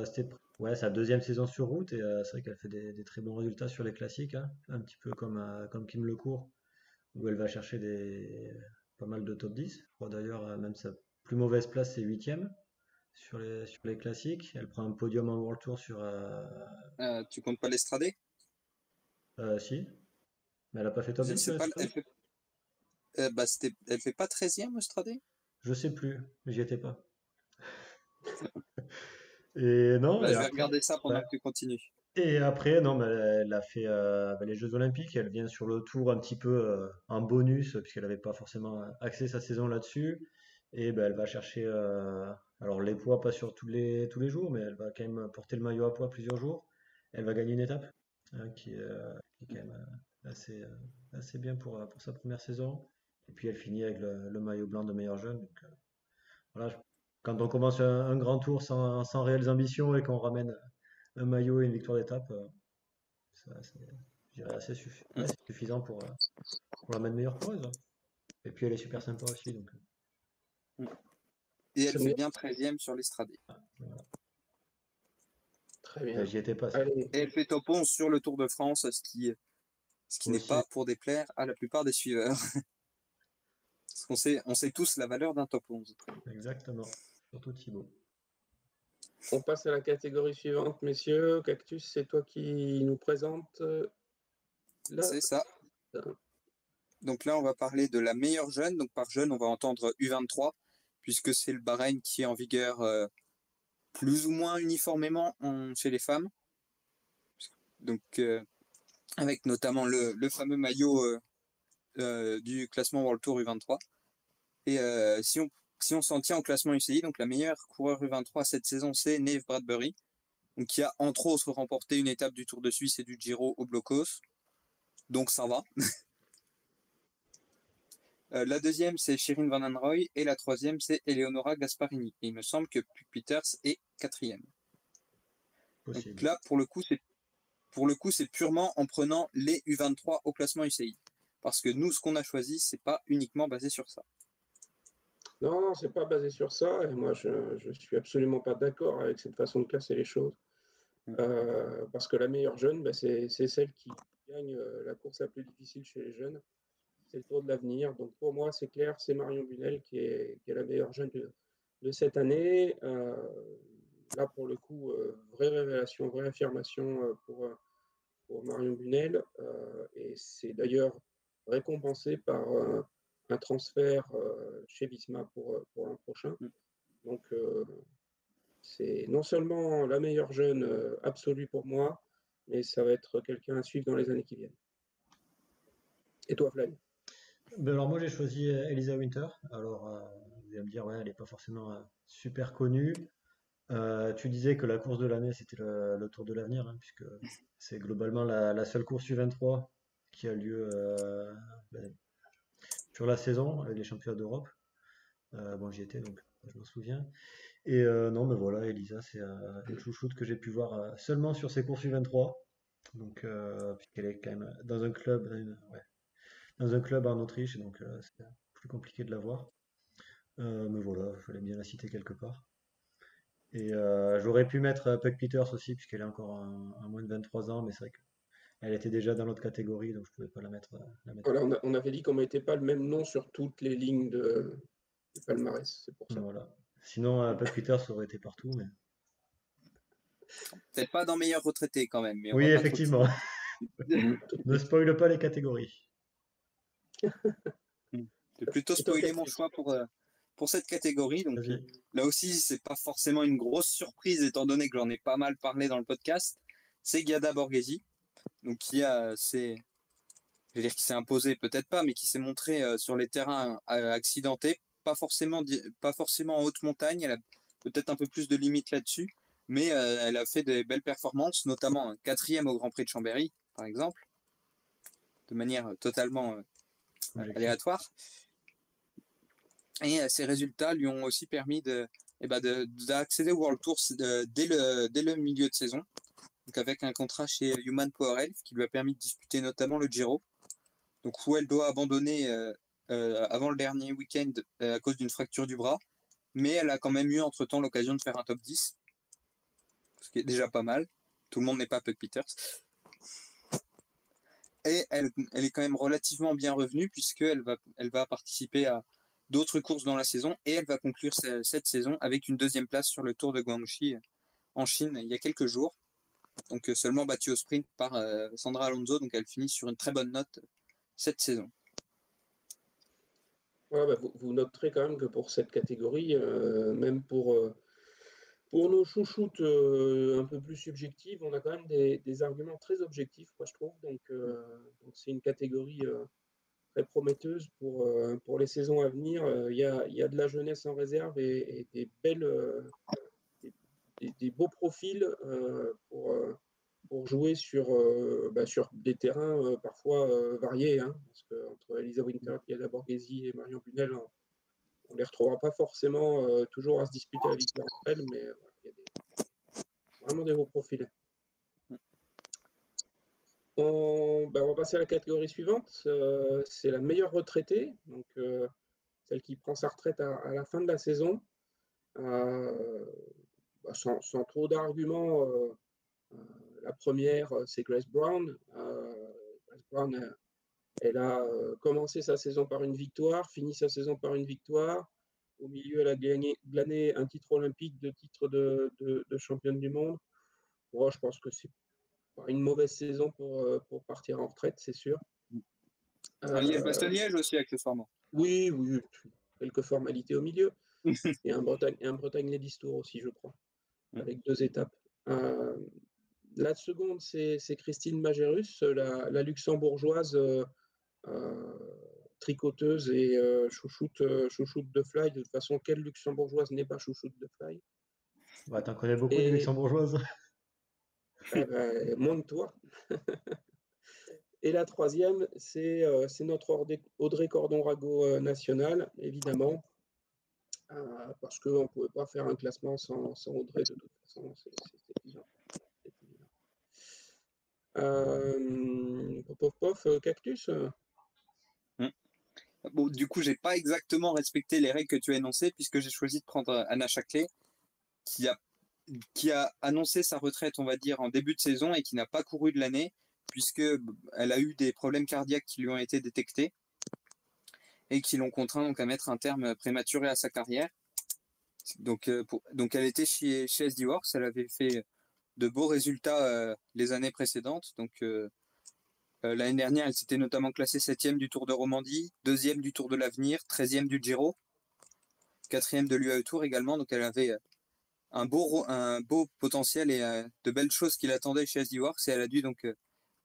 Speaker 1: C'était sa deuxième saison sur route et c'est vrai qu'elle fait des très bons résultats sur les classiques, hein, un petit peu comme Kim LeCourt, où elle va chercher pas mal de top 10. Je crois d'ailleurs, même sa plus mauvaise place, c'est 8e sur les classiques. Elle prend un podium en World Tour sur.
Speaker 3: Tu comptes pas l'Estradé?
Speaker 1: Si, mais elle a pas fait top
Speaker 3: Je ne
Speaker 1: 10 sur
Speaker 3: sais pas.
Speaker 1: l'Estradé.
Speaker 3: Elle fait pas 13e Estradé?
Speaker 1: Je sais plus, j'y étais pas. Et non,
Speaker 3: Bah,
Speaker 1: et
Speaker 3: je vais
Speaker 1: après,
Speaker 3: regarder ça pendant
Speaker 1: ouais.
Speaker 3: que tu continues.
Speaker 1: Et après, non, mais elle a fait les Jeux Olympiques. Elle vient sur le tour un petit peu en bonus, puisqu'elle n'avait pas forcément axé sa saison là-dessus. Et ben, elle va chercher, alors les poids pas sur tous les jours, mais elle va quand même porter le maillot à poids plusieurs jours. Elle va gagner une étape, hein, qui est quand même assez bien pour sa première saison. Et puis elle finit avec le maillot blanc de meilleur jeune. Donc, voilà, quand on commence un grand tour sans réelles ambitions et qu'on ramène un maillot et une victoire d'étape, je dirais
Speaker 3: Mm.
Speaker 1: c'est suffisant pour la mettre meilleure coureuse, hein. Et puis elle est super sympa aussi, donc
Speaker 3: Mm. Et elle fait bien 13e sur l'Estradé.
Speaker 1: voilà.
Speaker 2: Très bien.
Speaker 1: J'y étais pas.
Speaker 2: Allez,
Speaker 3: Et elle fait top 11 sur le Tour de France, ce qui n'est
Speaker 1: Aussi,
Speaker 3: pas pour déplaire à la plupart des suiveurs. Parce on sait tous la valeur d'un top 11.
Speaker 1: exactement. Surtout Thibaut.
Speaker 2: on passe à la catégorie suivante, messieurs. Cactus, c'est toi qui nous présente là.
Speaker 3: C'est ça. Donc là, on va parler de la meilleure jeune. Donc par jeune, on va entendre U23, puisque c'est le barème qui est en vigueur plus ou moins uniformément chez les femmes. Donc avec notamment le fameux maillot du classement World Tour U23. Et si si on s'en tient au classement UCI, donc la meilleure coureur U23 cette saison, c'est Neve Bradbury, donc qui a entre autres remporté une étape du Tour de Suisse et du Giro au Blocos. Donc ça va. La deuxième, c'est Shirin Van Anrooy. Et la troisième, c'est Eleonora Gasparini. Et il me semble que Puck Peters est quatrième.
Speaker 1: Possible.
Speaker 3: Donc là, pour le coup, c'est purement en prenant les U23 au classement UCI. Parce que nous, ce qu'on a choisi, c'est pas uniquement basé sur ça.
Speaker 2: Non, c'est pas basé sur ça. Et moi, je suis absolument pas d'accord avec cette façon de classer les choses. Parce que la meilleure jeune, c'est celle qui gagne la course la plus difficile chez les jeunes. C'est le Tour de l'avenir. Donc pour moi, c'est clair, c'est Marion Bunel qui est la meilleure jeune de cette année. Là, pour le coup, vraie révélation, vraie affirmation pour Marion Bunel. Et c'est d'ailleurs récompensé par un transfert chez Visma pour l'an prochain. Donc c'est non seulement la meilleure jeune absolue pour moi, mais ça va être quelqu'un à suivre dans les années qui viennent. Et toi, Flavie?
Speaker 1: Ben alors moi j'ai choisi Elisa Winter. Alors vous allez me dire ouais elle est pas forcément super connue. Tu disais que la course de l'année c'était le Tour de l'avenir hein, puisque c'est globalement la seule course U23 qui a lieu ben, sur la saison avec les championnats d'Europe. Bon j'y étais donc je m'en souviens. Et non mais voilà Elisa c'est une chouchoute que j'ai pu voir seulement sur ces courses U23. Donc puisqu'elle est quand même dans un club ouais, dans un club en Autriche donc c'est plus compliqué de la voir. Mais voilà, il fallait bien la citer quelque part. Et j'aurais pu mettre Puck Peters aussi, puisqu'elle est encore à moins de 23 ans, mais c'est vrai qu'elle était déjà dans l'autre catégorie, donc je pouvais pas la mettre.
Speaker 2: Voilà, on avait dit qu'on ne mettait pas le même nom sur toutes les lignes du palmarès, c'est pour ça.
Speaker 1: Voilà. Sinon, Puck Peters aurait été partout, mais.
Speaker 3: Peut-être pas dans meilleur retraité quand même, mais on
Speaker 1: Oui,
Speaker 3: va pas trop
Speaker 1: effectivement.
Speaker 3: le
Speaker 1: Ne spoile pas les catégories.
Speaker 3: Je vais plutôt
Speaker 2: Et toi,
Speaker 3: spoiler mon
Speaker 2: Catherine?
Speaker 3: choix pour cette catégorie. Donc
Speaker 1: Vas-y.
Speaker 3: là aussi, c'est pas forcément une grosse surprise étant donné que j'en ai pas mal parlé dans le podcast. C'est Giada Borghesi, donc je veux dire qui s'est imposé peut-être pas, mais qui s'est montré sur les terrains accidentés, pas forcément en haute montagne. Elle a peut-être un peu plus de limites là-dessus, mais elle a fait des belles performances, notamment un quatrième au Grand Prix de Chambéry, par exemple, de manière totalement
Speaker 1: Objectif.
Speaker 3: aléatoire. Et ces résultats lui ont aussi permis d'accéder au World Tour dès le milieu de saison, donc avec un contrat chez Human Power Health qui lui a permis de disputer notamment le Giro, donc où elle doit abandonner avant le dernier week-end à cause d'une fracture du bras, mais elle a quand même eu entre-temps l'occasion de faire un top 10, ce qui est déjà pas mal. Tout le monde n'est pas Puck Peters. Et elle est quand même relativement bien revenue puisqu'elle va participer à d'autres courses dans la saison et elle va conclure cette saison avec une deuxième place sur le Tour de Guangxi en Chine il y a quelques jours. Donc seulement battue au sprint par Sandra Alonso, donc elle finit sur une très bonne note cette saison.
Speaker 2: Ouais, vous noterez quand même que pour cette catégorie, même pour nos chouchoutes un peu plus subjectives, on a quand même des arguments très objectifs, moi je trouve. Donc c'est une catégorie très prometteuse pour les saisons à venir. Il y a de la jeunesse en réserve et des belles, des beaux profils pour jouer sur des terrains parfois variés. Hein, parce qu'entre Elisa Winter, Giada Borghesi et Marion Bunel, on ne les retrouvera pas forcément toujours à se disputer la victoire entre elles, mais il y a vraiment des beaux profils. On va passer à la catégorie suivante. C'est la meilleure retraitée, donc celle qui prend sa retraite à la fin de la saison. Sans trop d'arguments, la première, c'est Grace Brown. Grace Brown, elle a commencé sa saison par une victoire, fini sa saison par une victoire. Au milieu, elle a glané un titre olympique, 2 titres de championne du monde. Moi, je pense que c'est pas une mauvaise saison pour partir en retraite, c'est sûr.
Speaker 3: Un Liège-Bastogne-Liège aussi, accessoirement.
Speaker 2: Oui, quelques formalités au milieu. Et un Bretagne Ladies Tour aussi, je crois, avec 2 étapes. La seconde, c'est Christine Majerus, la luxembourgeoise tricoteuse et chouchoute de Fly. De toute façon, quelle luxembourgeoise n'est pas chouchoute de Fly?
Speaker 1: Bah, t'en connais beaucoup des
Speaker 2: Et
Speaker 1: luxembourgeoises.
Speaker 2: monte-toi. Et la troisième, c'est notre Audrey Cordon-Rago national, évidemment, parce qu'on ne pouvait pas faire un classement sans Audrey de toute façon, c'est évident. Cactus.
Speaker 3: Bon, du coup, j'ai pas exactement respecté les règles que tu as énoncées puisque j'ai choisi de prendre Anna Chaclet qui a annoncé sa retraite, on va dire, en début de saison et qui n'a pas couru de l'année puisque elle a eu des problèmes cardiaques qui lui ont été détectés et qui l'ont contraint donc à mettre un terme prématuré à sa carrière. Donc elle était chez SD Works, elle avait fait de beaux résultats les années précédentes. Donc l'année dernière, elle s'était notamment classée 7e du Tour de Romandie, 2e du Tour de l'Avenir, 13e du Giro, 4e de l'UAE Tour également. Donc elle avait un beau potentiel et de belles choses qui l'attendaient chez SD Works et elle a dû donc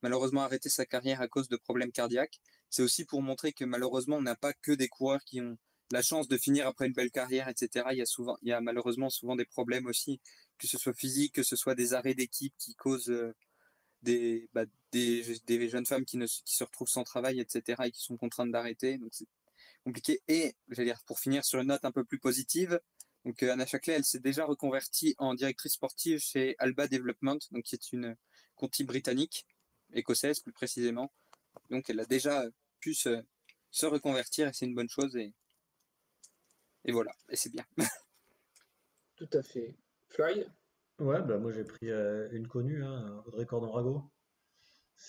Speaker 3: malheureusement arrêter sa carrière à cause de problèmes cardiaques. C'est aussi pour montrer que malheureusement, on n'a pas que des coureurs qui ont la chance de finir après une belle carrière, etc. Il y a malheureusement souvent des problèmes aussi, que ce soit physique, que ce soit des arrêts d'équipe qui causent des jeunes femmes qui se retrouvent sans travail, etc. et qui sont contraintes d'arrêter. Donc c'est compliqué. Et j'allais dire, pour finir sur une note un peu plus positive, donc Anna Chaclet, elle s'est déjà reconvertie en directrice sportive chez Alba Development, donc qui est une conti britannique, écossaise plus précisément. Donc elle a déjà pu se reconvertir et c'est une bonne chose et voilà, et c'est bien.
Speaker 2: Tout à fait. Fly.
Speaker 1: Ouais, bah moi j'ai pris une connue, hein, Audrey Cordon-Rago.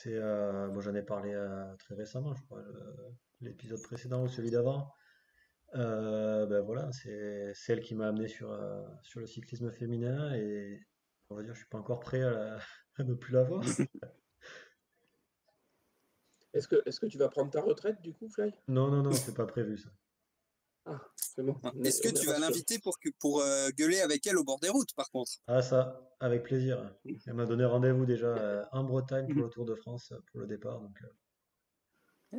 Speaker 1: Bon, j'en ai parlé très récemment, je crois, l'épisode précédent ou celui d'avant. Ben voilà, c'est celle qui m'a amené sur le cyclisme féminin et on va dire, je suis pas encore prêt à ne plus la voir.
Speaker 2: Est-ce que tu vas prendre ta retraite du coup, Fly?
Speaker 1: Non, non, non, c'est pas prévu ça.
Speaker 2: Ah, c'est bon.
Speaker 3: Est-ce que
Speaker 2: On est
Speaker 3: tu vas
Speaker 2: rassuré.
Speaker 3: l'inviter pour gueuler avec elle au bord des routes, par contre?
Speaker 1: Ah ça, avec plaisir. Elle m'a donné rendez-vous déjà en Bretagne pour le Tour de France, pour le départ. Donc,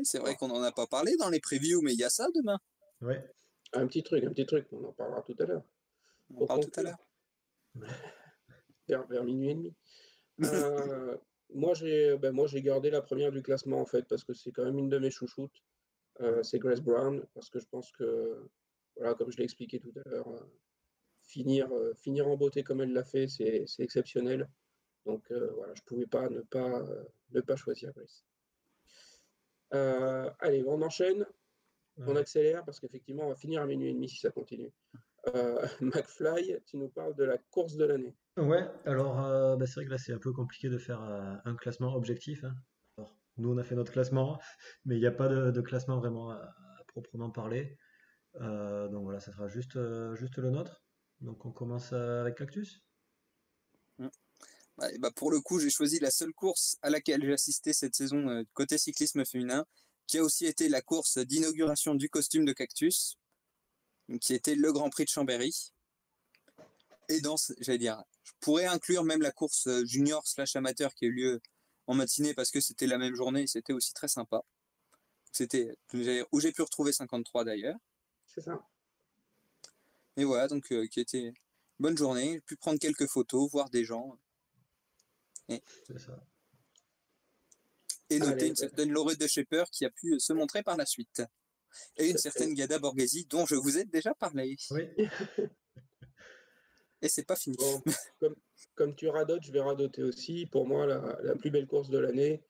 Speaker 3: C'est vrai qu'on n'en a pas parlé dans les previews, mais il y a ça demain.
Speaker 1: ouais.
Speaker 2: Un petit truc, on en parlera tout à l'heure.
Speaker 3: On en
Speaker 2: Pour
Speaker 3: parle tout à
Speaker 2: conclure,
Speaker 3: l'heure.
Speaker 2: vers minuit et demi. Moi, j'ai gardé la première du classement en fait, parce que c'est quand même une de mes chouchoutes. C'est Grace Brown, parce que je pense que, voilà, comme je l'ai expliqué tout à l'heure, finir en beauté comme elle l'a fait, c'est exceptionnel. Donc voilà, je ne pouvais pas ne pas choisir Grace. Allez, on enchaîne, on
Speaker 1: Ouais.
Speaker 2: accélère, parce qu'effectivement, on va finir à minuit et demi si ça continue. McFly, tu nous parles de la course de l'année.
Speaker 1: Ouais, alors bah, c'est vrai que là c'est un peu compliqué de faire un classement objectif, hein. Alors, nous on a fait notre classement, mais il n'y a pas de classement vraiment à proprement parler. Donc voilà, ça sera juste le nôtre. Donc on commence avec Cactus.
Speaker 3: Ouais, bah pour le coup, j'ai choisi la seule course à laquelle j'ai assisté cette saison côté cyclisme féminin, qui a aussi été la course d'inauguration du costume de Cactus, qui était le Grand Prix de Chambéry. Et j'allais dire, je pourrais inclure même la course junior / amateur qui a eu lieu en matinée parce que c'était la même journée et c'était aussi très sympa. C'était où j'ai pu retrouver 53 d'ailleurs.
Speaker 2: C'est ça.
Speaker 3: Et voilà, donc qui était une bonne journée. J'ai pu prendre quelques photos, voir des gens
Speaker 1: C'est ça.
Speaker 3: et noter
Speaker 2: Allez,
Speaker 3: une certaine Laurette de Schepper qui a pu se montrer par la suite. Et une
Speaker 2: tout à fait.
Speaker 3: certaine Gada Borghesi dont je vous ai déjà parlé.
Speaker 1: Oui,
Speaker 3: Et c'est pas fini.
Speaker 2: Bon, comme tu radotes, je vais radoter aussi. Pour moi, la plus belle course de l'année,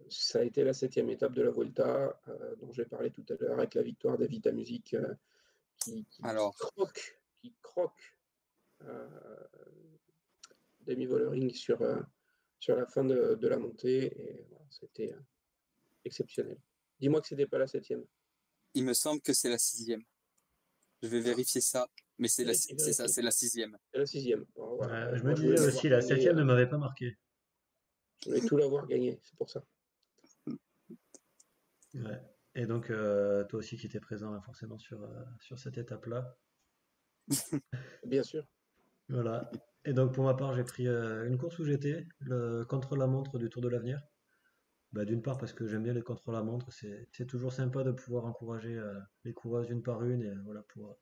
Speaker 2: ça a été la 7e étape de la Volta, dont j'ai parlé tout à l'heure, avec la victoire d'Evita Music qui
Speaker 3: Alors,
Speaker 2: croque Demi Vollering sur la fin de la montée. Et voilà, c'était exceptionnel. Dis-moi que c'était pas la 7e.
Speaker 3: il me semble que c'est la 6e. Je vais vérifier ça, mais c'est ça,
Speaker 2: Vérifie.
Speaker 3: c'est la 6e.
Speaker 2: C'est la 6e. Bon, voilà.
Speaker 1: je me
Speaker 2: Moi, je voulais
Speaker 1: disais
Speaker 2: l'avoir
Speaker 1: aussi, la
Speaker 2: gagné,
Speaker 1: septième ne m'avait pas marqué.
Speaker 2: je voulais tout l'avoir gagné, c'est pour ça.
Speaker 1: Ouais. Et donc toi aussi qui étais présent hein, forcément sur cette étape-là.
Speaker 2: Bien sûr.
Speaker 1: Voilà. Et donc pour ma part, j'ai pris une course où j'étais, le contre-la-montre du Tour de l'Avenir. Bah, d'une part parce que j'aime bien les contre-la-montre, c'est toujours sympa de pouvoir encourager les coureuses une par une et voilà pour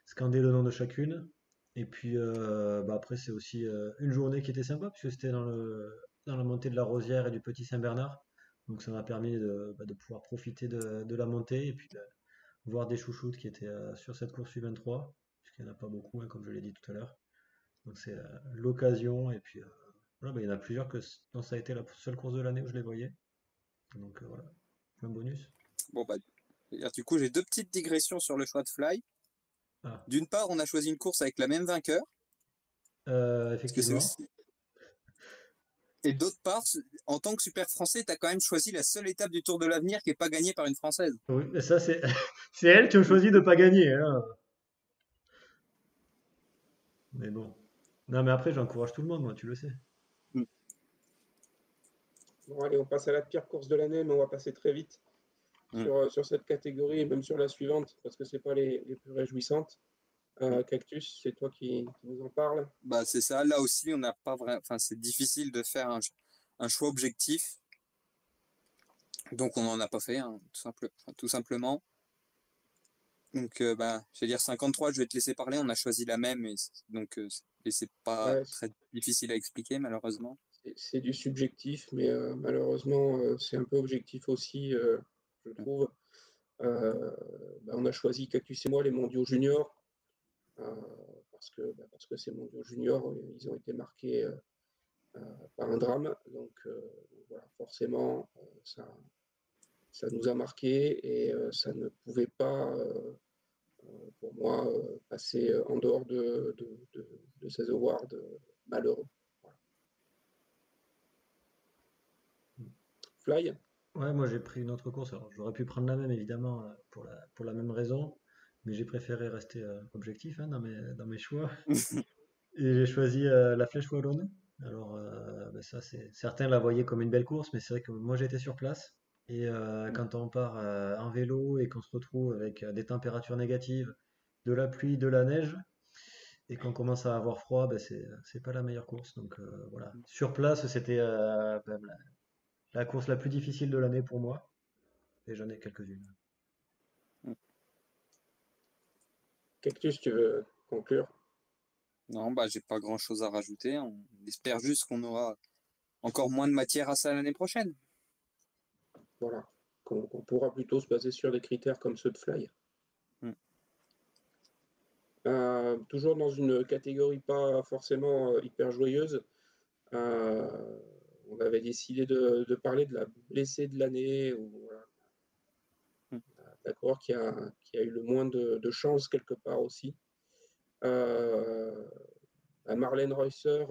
Speaker 1: scander le nom de chacune. Et puis bah, après c'est aussi une journée qui était sympa puisque c'était dans la montée de la Rosière et du Petit Saint-Bernard. Donc ça m'a permis de pouvoir profiter de la montée et puis de voir des chouchoutes qui étaient sur cette course U23, puisqu'il n'y en a pas beaucoup, hein, comme je l'ai dit tout à l'heure. Donc c'est l'occasion et puis voilà, bah, il y en a plusieurs dont ça a été la seule course de l'année où je les voyais. Donc voilà, un bonus.
Speaker 3: Bon, bah, alors, du coup, j'ai deux petites digressions sur le choix de Fly.
Speaker 1: Ah,
Speaker 3: D'une part, on a choisi une course avec la même vainqueur, parce que c'est
Speaker 1: effectivement.
Speaker 3: aussi. Et d'autre part, en tant que super français, tu as quand même choisi la seule étape du Tour de l'Avenir qui n'est pas gagnée par une française.
Speaker 1: Oui, mais ça c'est c'est elle qui a choisi de pas gagner, hein. Mais bon. Non mais après j'encourage tout le monde, moi, tu le sais.
Speaker 3: Mm.
Speaker 2: Bon, allez, on passe à la pire course de l'année, mais on va passer très vite
Speaker 3: Mm.
Speaker 2: sur cette catégorie et même sur la suivante, parce que c'est pas les plus réjouissantes. Cactus, c'est toi qui nous en parle.
Speaker 3: Bah, c'est ça. Là aussi, on n'a pas vraiment. Enfin, c'est difficile de faire un choix objectif. Donc, on n'en a pas fait, hein, tout simplement. Donc, bah, je vais dire 53, je vais te laisser parler. On a choisi la même. Donc, et c'est pas
Speaker 2: Ouais,
Speaker 3: très difficile à expliquer, malheureusement.
Speaker 2: c'est du subjectif, mais malheureusement, c'est un peu objectif aussi, je
Speaker 3: Mm.
Speaker 2: trouve. Euh, on a choisi Cactus et moi les mondiaux juniors, euh, parce que ces mondiaux juniors, ils ont été marqués par un drame. Donc voilà, forcément, ça nous a marqué et ça ne pouvait pas, pour moi, passer en dehors de ces awards malheureux. Voilà. Fly,
Speaker 1: Ouais, moi j'ai pris une autre course. Alors j'aurais pu prendre la même évidemment pour la même raison, mais j'ai préféré rester objectif hein, dans mes choix. Et j'ai choisi la Flèche Wallonne. Alors bah, ça c'est certains la voyaient comme une belle course, mais c'est vrai que moi j'étais sur place. Et quand on part en vélo et qu'on se retrouve avec des températures négatives, de la pluie, de la neige, et qu'on commence à avoir froid, bah, c'est pas la meilleure course. Donc voilà. Sur place, c'était bah, la course la plus difficile de l'année pour moi. Et j'en ai quelques-unes.
Speaker 2: Cactus, tu veux conclure?
Speaker 3: Non, bah, j'ai pas grand-chose à rajouter. On espère juste qu'on aura encore moins de matière à ça l'année prochaine.
Speaker 2: Voilà, qu'on pourra plutôt se baser sur des critères comme ceux de Fly.
Speaker 3: Mm.
Speaker 2: Toujours dans une catégorie pas forcément hyper joyeuse, on avait décidé de parler de la blessée de l'année, ou voilà,
Speaker 3: Mm.
Speaker 2: la coureur qui a eu le moins de chance quelque part aussi. Euh, Marlène Reusser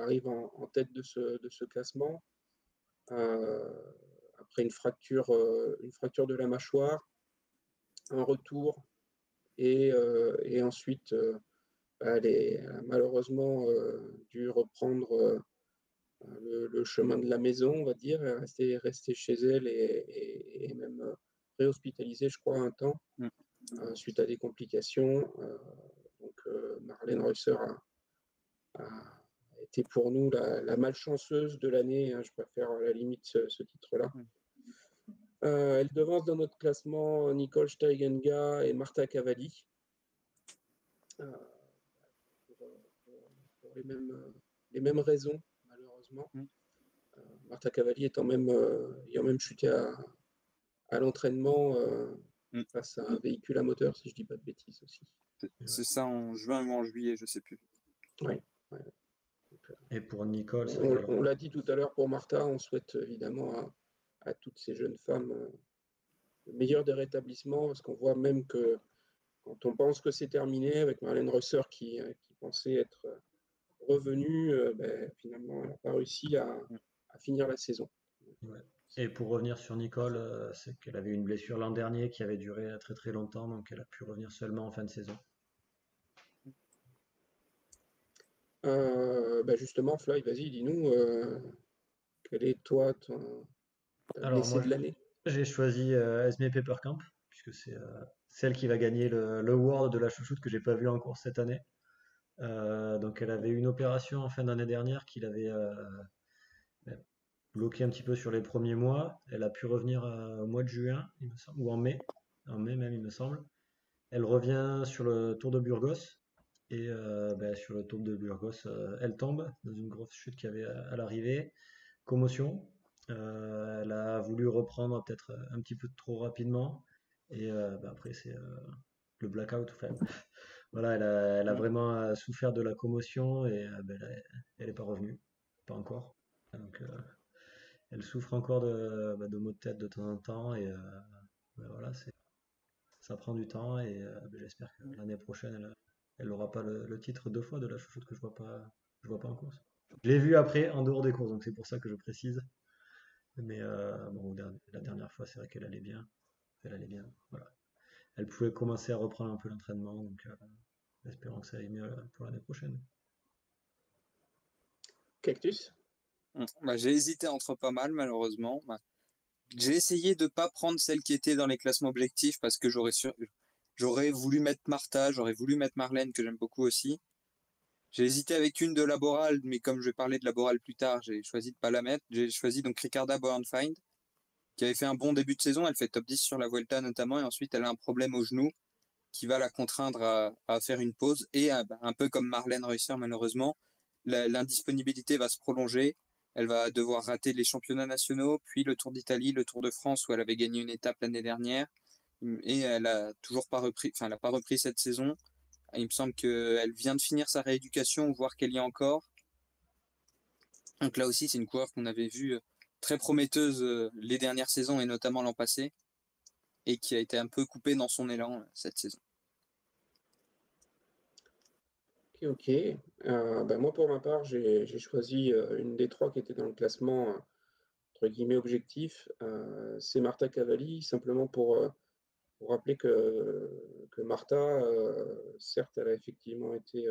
Speaker 2: arrive en tête de ce classement après une fracture de la mâchoire, un retour et ensuite elle a malheureusement dû reprendre le chemin de la maison, on va dire, rester chez elle et même réhospitalisée, je crois, un temps
Speaker 3: Mm.
Speaker 2: suite à des complications. Donc Marlène Reusser a été pour nous la malchanceuse de l'année, hein, je préfère à la limite ce titre-là.
Speaker 3: Mm.
Speaker 2: Elle devance dans notre classement Nicole Steigenga et Marta Cavalli. Euh, pour les mêmes raisons, malheureusement.
Speaker 3: Mm.
Speaker 2: Marta Cavalli ayant même chuté à l'entraînement
Speaker 3: Mm.
Speaker 2: face à un véhicule à moteur, si je ne dis pas de bêtises aussi.
Speaker 3: C'est ça en juin ou en juillet, je sais plus.
Speaker 2: Ouais, ouais.
Speaker 1: Et pour Nicole, c'est vrai qu'elle
Speaker 2: On l'a dit tout à l'heure pour Martha, on souhaite évidemment à toutes ces jeunes femmes le meilleur des rétablissements, parce qu'on voit même que quand on pense que c'est terminé, avec Marlène Reusser qui pensait être revenue, finalement, elle n'a pas réussi à finir la saison.
Speaker 1: ouais. Et pour revenir sur Nicole, c'est qu'elle avait une blessure l'an dernier qui avait duré très très longtemps, donc elle a pu revenir seulement en fin de saison.
Speaker 2: Justement, Fly, vas-y, dis-nous, quel est toi ta
Speaker 1: Alors
Speaker 2: blessé
Speaker 1: moi,
Speaker 2: de l'année?
Speaker 1: j'ai choisi Esme Peppercamp, puisque c'est celle qui va gagner le award de la chouchoute que j'ai pas vu en course cette année. Donc elle avait eu une opération en fin d'année dernière qui l'avait bloqué un petit peu sur les premiers mois. Elle a pu revenir au mois de juin, il me semble, ou en mai même, il me semble. Elle revient sur le Tour de Burgos. Et sur le Tour de Burgos, elle tombe dans une grosse chute qu'il y avait à l'arrivée. Commotion. Elle a voulu reprendre peut-être un petit peu trop rapidement. Et après, c'est le blackout. Enfin, voilà, elle a
Speaker 3: Mm.
Speaker 1: vraiment souffert de la commotion et elle n'est pas revenue. Pas encore. Donc, elle souffre encore de maux de tête de temps en temps. Et voilà, ça prend du temps. Et j'espère que l'année prochaine, elle n'aura pas le titre deux fois de la chouchoute que je vois pas en course. Je l'ai vu après en dehors des courses, donc c'est pour ça que je précise. Mais bon, la dernière fois, c'est vrai qu'elle allait bien. Elle allait bien. Voilà. Elle pouvait commencer à reprendre un peu l'entraînement, donc espérons que ça aille mieux pour l'année prochaine.
Speaker 2: Cactus?
Speaker 3: Bah, j'ai hésité entre pas mal, malheureusement. Bah, j'ai essayé de pas prendre celle qui était dans les classements objectifs parce que j'aurais voulu mettre Martha, j'aurais voulu mettre Marlène, que j'aime beaucoup aussi. J'ai hésité avec une de Laboral, mais comme je vais parler de Laboral plus tard, j'ai choisi de pas la mettre. J'ai choisi donc Ricarda Bauernfeind, qui avait fait un bon début de saison. Elle fait top 10 sur la Vuelta notamment, et ensuite elle a un problème au genou qui va la contraindre à faire une pause. Et un peu comme Marlène Reusser, malheureusement, l'indisponibilité va se prolonger. Elle va devoir rater les championnats nationaux, puis le Tour d'Italie, le Tour de France, où elle avait gagné une étape l'année dernière. Et elle a toujours pas repris, enfin, elle n'a pas repris cette saison. Il me semble qu'elle vient de finir sa rééducation, voire qu'elle y est encore. Donc là aussi, c'est une coureur qu'on avait vue très prometteuse les dernières saisons et notamment l'an passé, et qui a été un peu coupée dans son élan cette saison.
Speaker 2: Ok. Moi, pour ma part, j'ai choisi une des trois qui était dans le classement, entre guillemets, objectif. C'est Marta Cavalli, simplement pour rappeler que Marta, certes, elle a effectivement été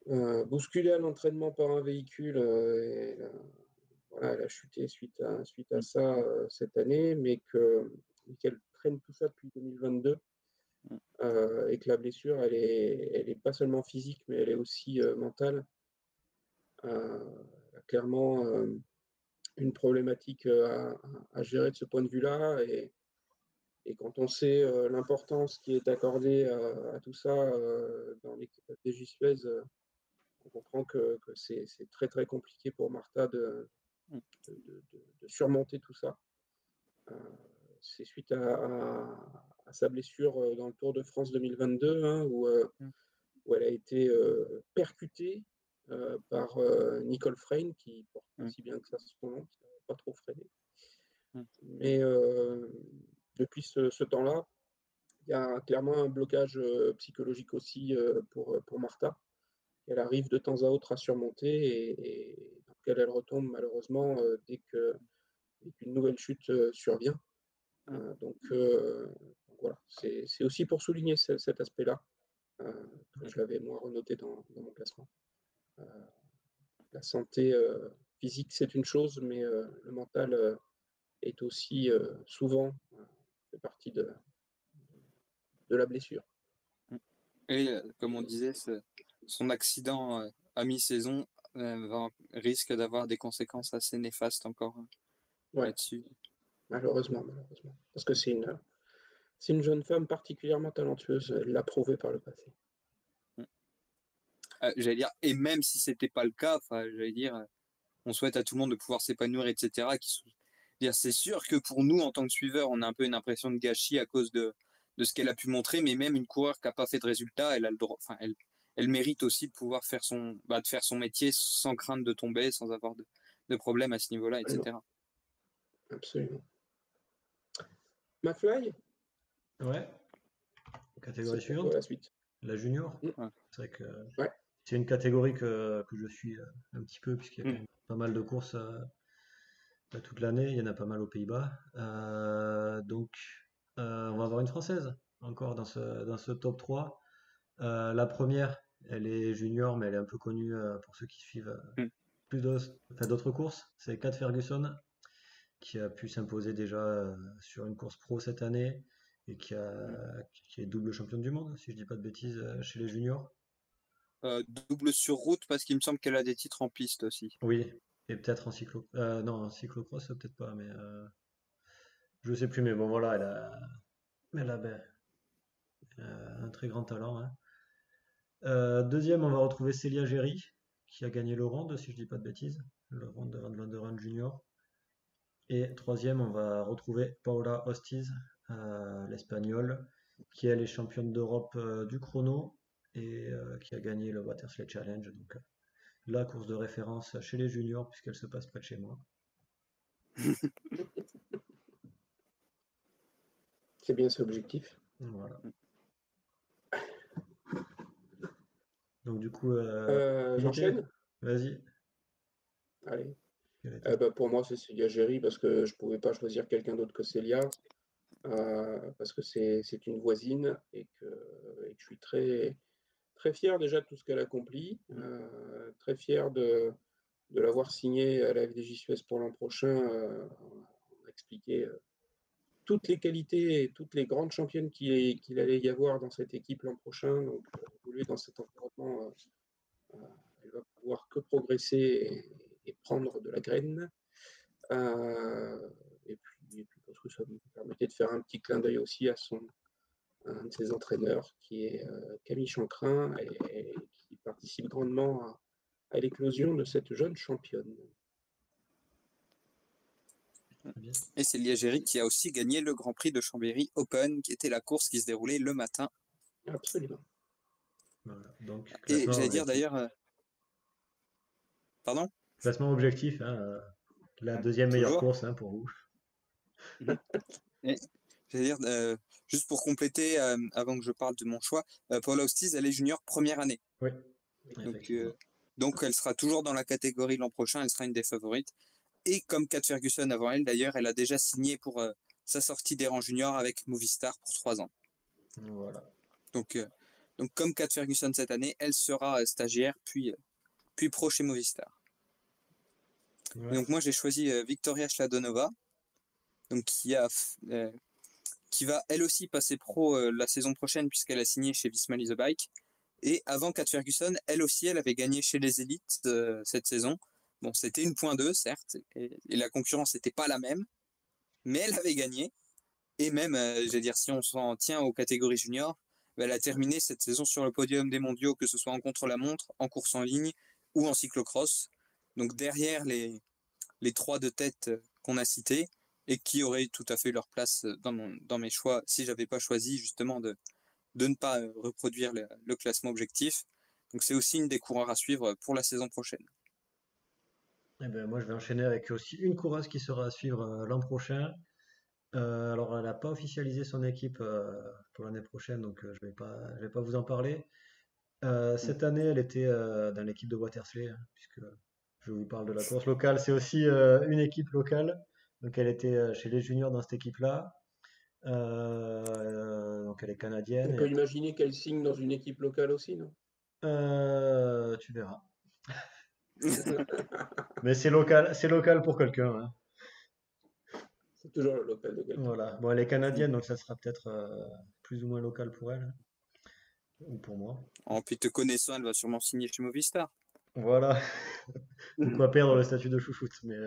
Speaker 2: bousculée à l'entraînement par un véhicule. Voilà, elle a chuté suite à ça cette année, mais qu'elle traîne tout ça depuis 2022. Et que la blessure, elle est pas seulement physique, mais elle est aussi mentale. Clairement une problématique à gérer de ce point de vue-là. Et quand on sait l'importance qui est accordée à tout ça dans l'équipe FDJ Suez, on comprend que c'est très très compliqué pour Marta de surmonter tout ça. C'est suite à sa blessure dans le Tour de France 2022, hein, où elle a été percutée par Nicole Frein, qui porte aussi bien que ça son nom, qui n'a pas trop freiné. Mais depuis ce temps-là, il y a clairement un blocage psychologique aussi pour Marta. Elle arrive de temps à autre à surmonter et dans lequel elle retombe malheureusement dès qu'une nouvelle chute survient. Donc voilà, c'est aussi pour souligner cet aspect-là. Je l'avais moi renoté dans mon classement. La santé physique, c'est une chose, mais le mental est aussi souvent fait partie de la blessure.
Speaker 3: Et comme on disait, son accident à mi-saison risque d'avoir des conséquences assez néfastes encore là-dessus.
Speaker 2: Malheureusement. Parce que c'est une jeune femme particulièrement talentueuse, elle l'a prouvé par le passé.
Speaker 3: J'allais dire, et même si c'était pas le cas, j'allais dire, on souhaite à tout le monde de pouvoir s'épanouir, etc. C'est sûr que pour nous, en tant que suiveurs, on a un peu une impression de gâchis à cause de ce qu'elle a pu montrer, mais même une coureur qui n'a pas fait de résultat, elle a le droit, elle mérite aussi de pouvoir faire de faire son métier sans crainte de tomber, sans avoir de problèmes à ce niveau-là, etc.
Speaker 2: Absolument. McFly?
Speaker 1: Ouais. Catégorie suivante.
Speaker 2: La suite.
Speaker 1: La junior.
Speaker 3: Ouais.
Speaker 1: C'est vrai que c'est une catégorie que je suis un petit peu, puisqu'il y a quand même pas mal de courses toute l'année. Il y en a pas mal aux Pays-Bas. Donc, on va avoir une Française encore dans ce top 3. La première, elle est junior, mais elle est un peu connue pour ceux qui suivent d'autres courses. C'est Kat Ferguson, qui a pu s'imposer déjà sur une course pro cette année et qui est double championne du monde, si je dis pas de bêtises, chez les juniors.
Speaker 3: Double sur route parce qu'il me semble qu'elle a des titres en piste aussi.
Speaker 1: Oui, Et peut-être non, en cyclocross, peut-être pas, mais je sais plus, mais bon, voilà, elle a un très grand talent, hein. Deuxième, on va retrouver Célia Géry, qui a gagné le Ronde, si je dis pas de bêtises, le Ronde de Run Junior. Et troisième, on va retrouver Paula Ostiz, l'Espagnole, qui elle est championne d'Europe du chrono et qui a gagné le Watersled Challenge, donc la course de référence chez les juniors puisqu'elle se passe près de chez moi.
Speaker 2: C'est bien, c'est objectif.
Speaker 1: Voilà. Donc du coup,
Speaker 2: J'enchaîne?
Speaker 1: vas-y.
Speaker 2: Allez.
Speaker 1: Quel était-
Speaker 2: Pour moi, c'est Célia Géry parce que je pouvais pas choisir quelqu'un d'autre que Célia. Parce que c'est une voisine et que je suis très, très fier déjà de tout ce qu'elle accomplit. Très fier de l'avoir signé à la FDJ Suez pour l'an prochain. On a expliqué toutes les qualités et toutes les grandes championnes qu'il allait y avoir dans cette équipe l'an prochain. Donc, évoluer dans cet environnement, elle va pouvoir que progresser et prendre de la graine. Et puis parce que ça me permettait de faire un petit clin d'œil aussi à un de ses entraîneurs, qui est Camille Chancrin, et qui participe grandement à l'éclosion de cette jeune championne.
Speaker 1: Bien.
Speaker 3: Et c'est Liège-Éric qui a aussi gagné le Grand Prix de Chambéry Open, qui était la course qui se déroulait le matin.
Speaker 2: Absolument.
Speaker 1: Voilà. Donc,
Speaker 3: Et
Speaker 1: classement
Speaker 3: j'allais dire
Speaker 1: objectif.
Speaker 3: d'ailleurs, pardon,
Speaker 1: Classement objectif, hein, la deuxième meilleure
Speaker 3: toujours.
Speaker 1: course, hein, pour vous.
Speaker 3: Et j'allais dire, juste pour compléter, avant que je parle de mon choix, Paula Ostiz, elle est junior première année.
Speaker 1: Oui,
Speaker 3: Donc,
Speaker 1: effectivement.
Speaker 3: donc elle sera toujours dans la catégorie l'an prochain, elle sera une des favorites. Et comme Kat Ferguson avant elle, d'ailleurs, elle a déjà signé pour sa sortie des rangs juniors avec Movistar pour 3 ans.
Speaker 1: Voilà.
Speaker 3: Donc, comme Kat Ferguson cette année, elle sera stagiaire, puis pro chez Movistar. Et
Speaker 1: Ouais.
Speaker 3: donc moi, j'ai choisi Victoria Schladonova, donc qui va elle aussi passer pro la saison prochaine puisqu'elle a signé chez Visma Lease a Bike. Et avant Kat Ferguson, elle aussi, elle avait gagné chez les élites cette saison. Bon, c'était une 1.2, certes, et la concurrence n'était pas la même, mais elle avait gagné. Et même, j'allais dire, si on s'en tient aux catégories juniors, elle a terminé cette saison sur le podium des mondiaux, que ce soit en contre-la-montre, en course en ligne ou en cyclocross. Donc derrière les 3 de tête qu'on a cités, et qui auraient tout à fait leur place dans mes choix si j'avais pas choisi justement de ne pas reproduire le classement objectif. Donc c'est aussi une des coureurs à suivre pour la saison prochaine.
Speaker 1: Eh ben, moi, je vais enchaîner avec aussi une coureuse qui sera à suivre l'an prochain. Alors, elle n'a pas officialisé son équipe pour l'année prochaine, donc je vais pas vous en parler. Cette année, elle était dans l'équipe de Watersley, hein, puisque je vous parle de la course locale. C'est aussi une équipe locale. Donc, elle était chez les juniors dans cette équipe-là. Donc, elle est canadienne.
Speaker 2: On peut imaginer qu'elle signe dans une équipe locale aussi, non?
Speaker 1: Tu verras. Mais c'est local pour quelqu'un, hein.
Speaker 2: C'est toujours le local de quelqu'un.
Speaker 1: Voilà. Bon, elle est canadienne, donc ça sera peut-être plus ou moins local pour elle, hein, ou pour moi.
Speaker 3: En puis te connaissant, elle va sûrement signer chez Movistar.
Speaker 1: Voilà. De quoi perdre le statut de chouchoute. Mais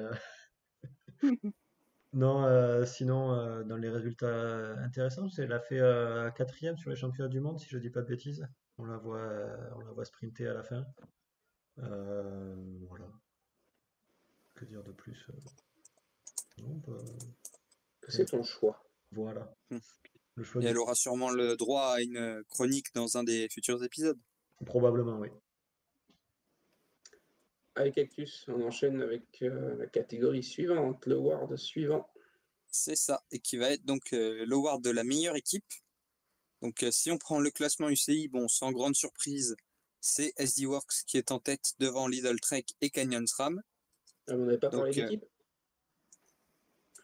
Speaker 1: non, sinon, dans les résultats intéressants, elle a fait quatrième sur les championnats du monde, si je dis pas de bêtises. On la voit sprinter à la fin. Voilà. Que dire de plus? Non,
Speaker 2: C'est ton choix.
Speaker 1: voilà. Le choix
Speaker 3: Et
Speaker 1: du...
Speaker 3: elle aura sûrement le droit à une chronique dans un des futurs épisodes.
Speaker 1: Probablement, oui.
Speaker 2: Avec Cactus, on enchaîne avec la catégorie suivante, le ward suivant.
Speaker 3: C'est ça. Et qui va être donc l'award de la meilleure équipe. Donc si on prend le classement UCI, bon, sans grande surprise, c'est SD Works qui est en tête devant Lidl Trek et Canyon SRAM.
Speaker 2: On n'avait pas parlé
Speaker 3: Donc,
Speaker 2: d'équipe?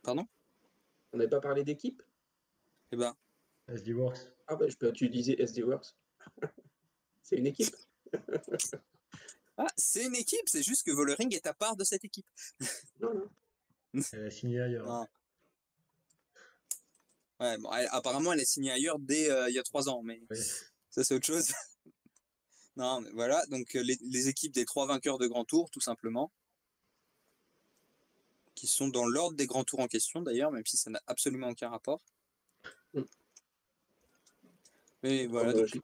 Speaker 3: pardon?
Speaker 2: On n'avait pas parlé d'équipe?
Speaker 3: Eh ben,
Speaker 1: SD Works.
Speaker 2: Ah tu disais SD Works. C'est une équipe.
Speaker 3: c'est une équipe, c'est juste que Vollering est à part de cette équipe.
Speaker 2: Non, non.
Speaker 1: Elle a signé ailleurs.
Speaker 3: Non. Ouais, bon, apparemment, elle est signée ailleurs dès il y a 3 ans, mais
Speaker 1: Oui.
Speaker 3: ça, c'est autre chose. Non, mais voilà, donc les équipes des 3 vainqueurs de Grand Tour, tout simplement. qui sont dans l'ordre des grands tours en question d'ailleurs, même si ça n'a absolument aucun rapport.
Speaker 2: Mm.
Speaker 3: Mais voilà, donc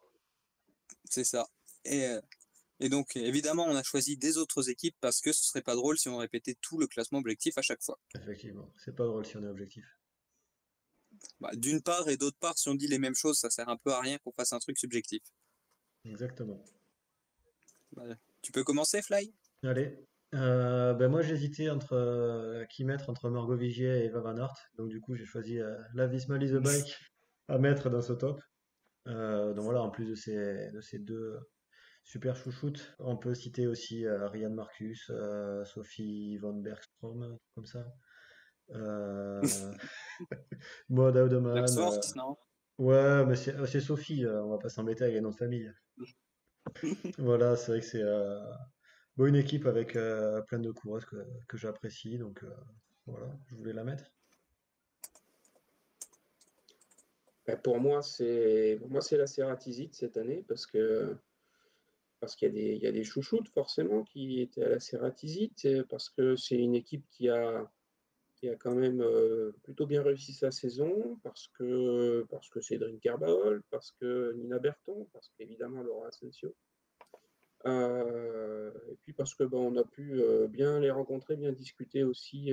Speaker 3: c'est ça. Et donc, évidemment, on a choisi des autres équipes parce que ce serait pas drôle si on répétait tout le classement objectif à chaque fois.
Speaker 1: Effectivement, c'est pas drôle si on est objectif.
Speaker 3: Bah, d'une part, et d'autre part, si on dit les mêmes choses, ça sert un peu à rien qu'on fasse un truc subjectif.
Speaker 1: Exactement.
Speaker 3: Bah, tu peux commencer, Fly?
Speaker 1: Allez. Ben moi j'hésitais entre qui mettre entre Margot Vigier et Eva Van Aert. Donc du coup j'ai choisi la Visma Lease a Bike à mettre dans ce top. Donc voilà, en plus de ces deux super chouchoutes, on peut citer aussi Ryan Marcus, Sophie Van Bergstrom, comme ça. Euh, Maud Audeman.
Speaker 3: Bergsworth, non?
Speaker 1: Ouais, mais c'est Sophie, on va pas s'embêter avec les noms de famille. Voilà, c'est vrai que c'est bon, une équipe avec plein de coureuses que j'apprécie, donc voilà, je voulais la mettre.
Speaker 2: Pour moi, c'est la Cératizide cette année parce qu'il y a des chouchoutes forcément qui étaient à la Cératizide, parce que c'est une équipe qui a quand même plutôt bien réussi sa saison, parce que Cédric Kerbaol, parce que Nina Berton, parce qu'évidemment Laura Asensio. Et puis parce que on a pu bien les rencontrer, bien discuter aussi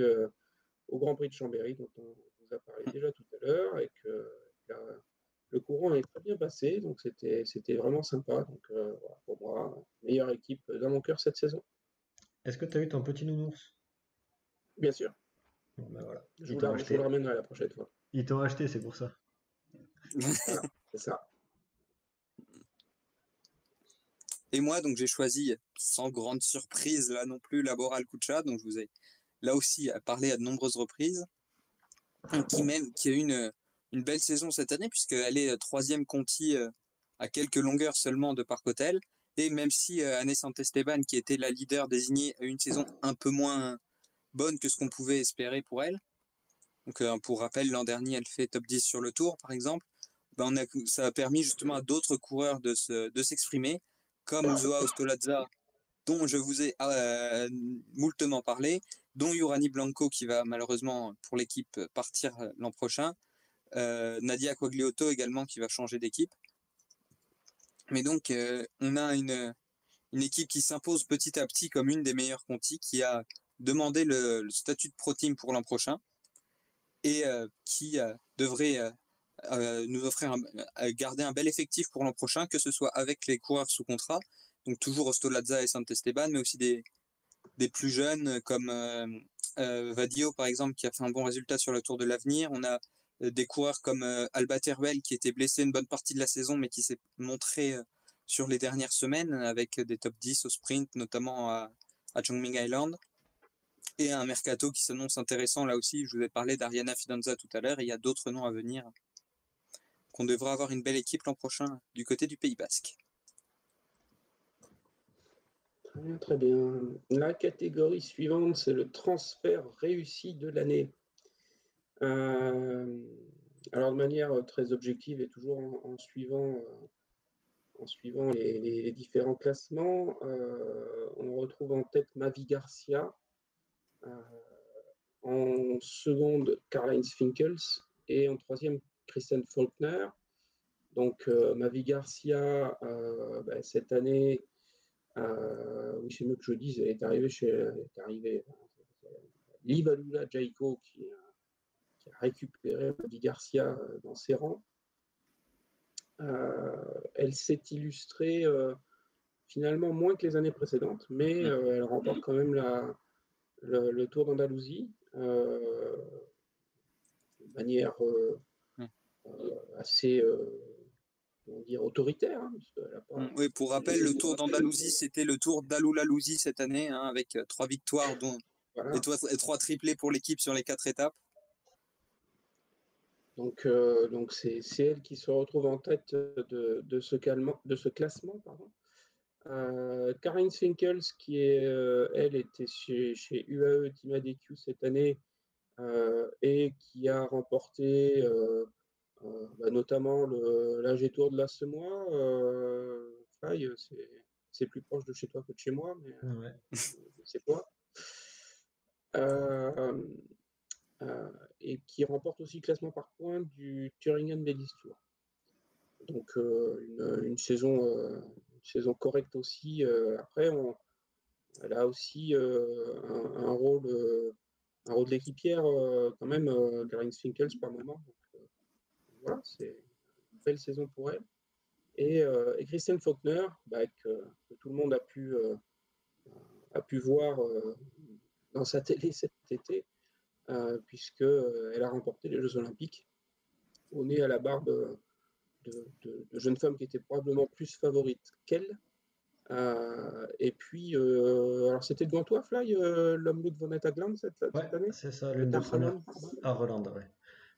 Speaker 2: au Grand Prix de Chambéry, dont on vous a parlé déjà tout à l'heure, et que le courant est très bien passé, donc c'était vraiment sympa. Donc voilà, pour moi, meilleure équipe dans mon cœur cette saison.
Speaker 1: Est-ce que tu as eu ton petit nounours?
Speaker 2: Bien sûr,
Speaker 1: Bon, ben voilà,
Speaker 2: je
Speaker 1: ils
Speaker 2: vous
Speaker 1: t'ont
Speaker 2: le
Speaker 1: acheté.
Speaker 2: ramènerai la prochaine fois.
Speaker 1: Ils t'ont acheté, c'est pour ça.
Speaker 2: Voilà, c'est ça.
Speaker 3: Et moi, donc, j'ai choisi, sans grande surprise là non plus, Laboral Kucha, dont je vous ai là aussi parlé à de nombreuses reprises, qui a eu une belle saison cette année, puisqu'elle est troisième Conti à quelques longueurs seulement de Parc Hôtel. Et même si Anne Sant-Esteban, qui était la leader désignée, a eu une saison un peu moins bonne que ce qu'on pouvait espérer pour elle. Donc, pour rappel, l'an dernier, elle fait top 10 sur le Tour, par exemple. Ça a permis justement à d'autres coureurs de s'exprimer, comme Uzoa Ostolazza, dont je vous ai moultement parlé, dont Urani Blanco, qui va malheureusement pour l'équipe partir l'an prochain, Nadia Quagliotto également, qui va changer d'équipe. Mais donc, on a une équipe qui s'impose petit à petit comme une des meilleures Conti, qui a demandé le statut de Pro Team pour l'an prochain et qui devrait nous offrir garder un bel effectif pour l'an prochain, que ce soit avec les coureurs sous contrat, donc toujours Ostolazza et Sant-Esteban, mais aussi des plus jeunes comme Vadio par exemple, qui a fait un bon résultat sur le Tour de l'Avenir. On a des coureurs comme Alba Teruel, qui était blessé une bonne partie de la saison, mais qui s'est montré sur les dernières semaines avec des top 10 au sprint, notamment à Chongming Island. Et un mercato qui s'annonce intéressant là aussi. Je vous ai parlé d'Ariana Fidanza tout à l'heure, et il y a d'autres noms à venir. Qu'on devra avoir une belle équipe l'an prochain du côté du Pays Basque.
Speaker 2: Très bien, très bien. La catégorie suivante, c'est le transfert réussi de l'année. Alors de manière très objective et toujours en suivant les différents classements, on retrouve en tête Mavi Garcia, en seconde Karl-Heinz Finkels et en troisième Christian Faulkner. Donc Mavi Garcia, cette année, oui c'est mieux que je dise, elle est arrivée Liv Alula Jaiko qui a récupéré Mavi Garcia dans ses rangs. Elle s'est illustrée finalement moins que les années précédentes, mais elle remporte quand même le Tour d'Andalousie de manière assez autoritaire. Hein,
Speaker 3: oui, pour rappel, le Tour d'Andalousie, c'était le Tour d'Alulalousie cette année, hein, avec 3 victoires, dont voilà. et 3 triplés pour l'équipe sur les 4 étapes.
Speaker 2: Donc c'est elle qui se retrouve en tête de ce classement. Pardon. Karin Finkels, qui elle était chez UAE Team ADQ cette année et qui a remporté notamment l'AG Tour de la Semois. C'est plus proche de chez toi que de chez moi, mais
Speaker 1: Ouais.
Speaker 2: c'est quoi. euh, et qui remporte aussi le classement par points du Thuringen Ladies Tour. Donc une saison correcte aussi. Après, elle a aussi un rôle d'équipière quand même, Garin Finkels par moment. Donc, voilà, c'est une belle saison pour elle. Et Kristen Faulkner, que tout le monde a pu voir dans sa télé cet été, puisqu'elle a remporté les Jeux Olympiques au nez à la barbe de jeunes femmes qui étaient probablement plus favorites qu'elle. Et puis, alors c'était devant toi, Fly, l'Omloop von Ettagland
Speaker 1: Ouais,
Speaker 2: cette année?
Speaker 1: c'est ça,
Speaker 2: Le
Speaker 1: l'une des premières.
Speaker 2: Tachaman?
Speaker 1: À Roland, ouais.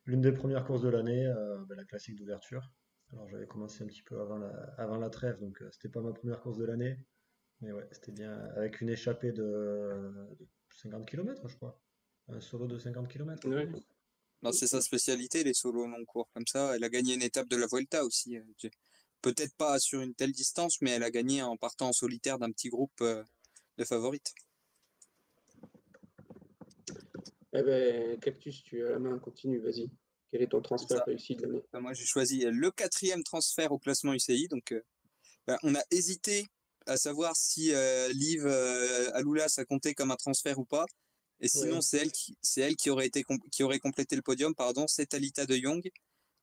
Speaker 1: L'une des premières courses de l'année, la classique d'ouverture. Alors j'avais commencé un petit peu avant la trêve, donc c'était pas ma première course de l'année. Mais ouais, c'était bien avec une échappée de 50 km, je crois. Un solo de 50 km.
Speaker 2: Ouais.
Speaker 3: Non, c'est sa spécialité, les solos long cours comme ça. Elle a gagné une étape de la Vuelta aussi. Peut-être pas sur une telle distance, mais elle a gagné en partant en solitaire d'un petit groupe de favorites.
Speaker 2: Eh ben, Cactus, tu as la main, continue, vas-y. Quel est ton transfert
Speaker 3: Ça.
Speaker 2: réussi de l'année?
Speaker 3: Moi, j'ai choisi le 4e transfert au classement UCI. Donc, on a hésité à savoir si Liv Alula, ça comptait comme un transfert ou pas. Et sinon,
Speaker 2: Ouais.
Speaker 3: c'est elle qui aurait complété le podium, pardon. C'est Talita de Jong,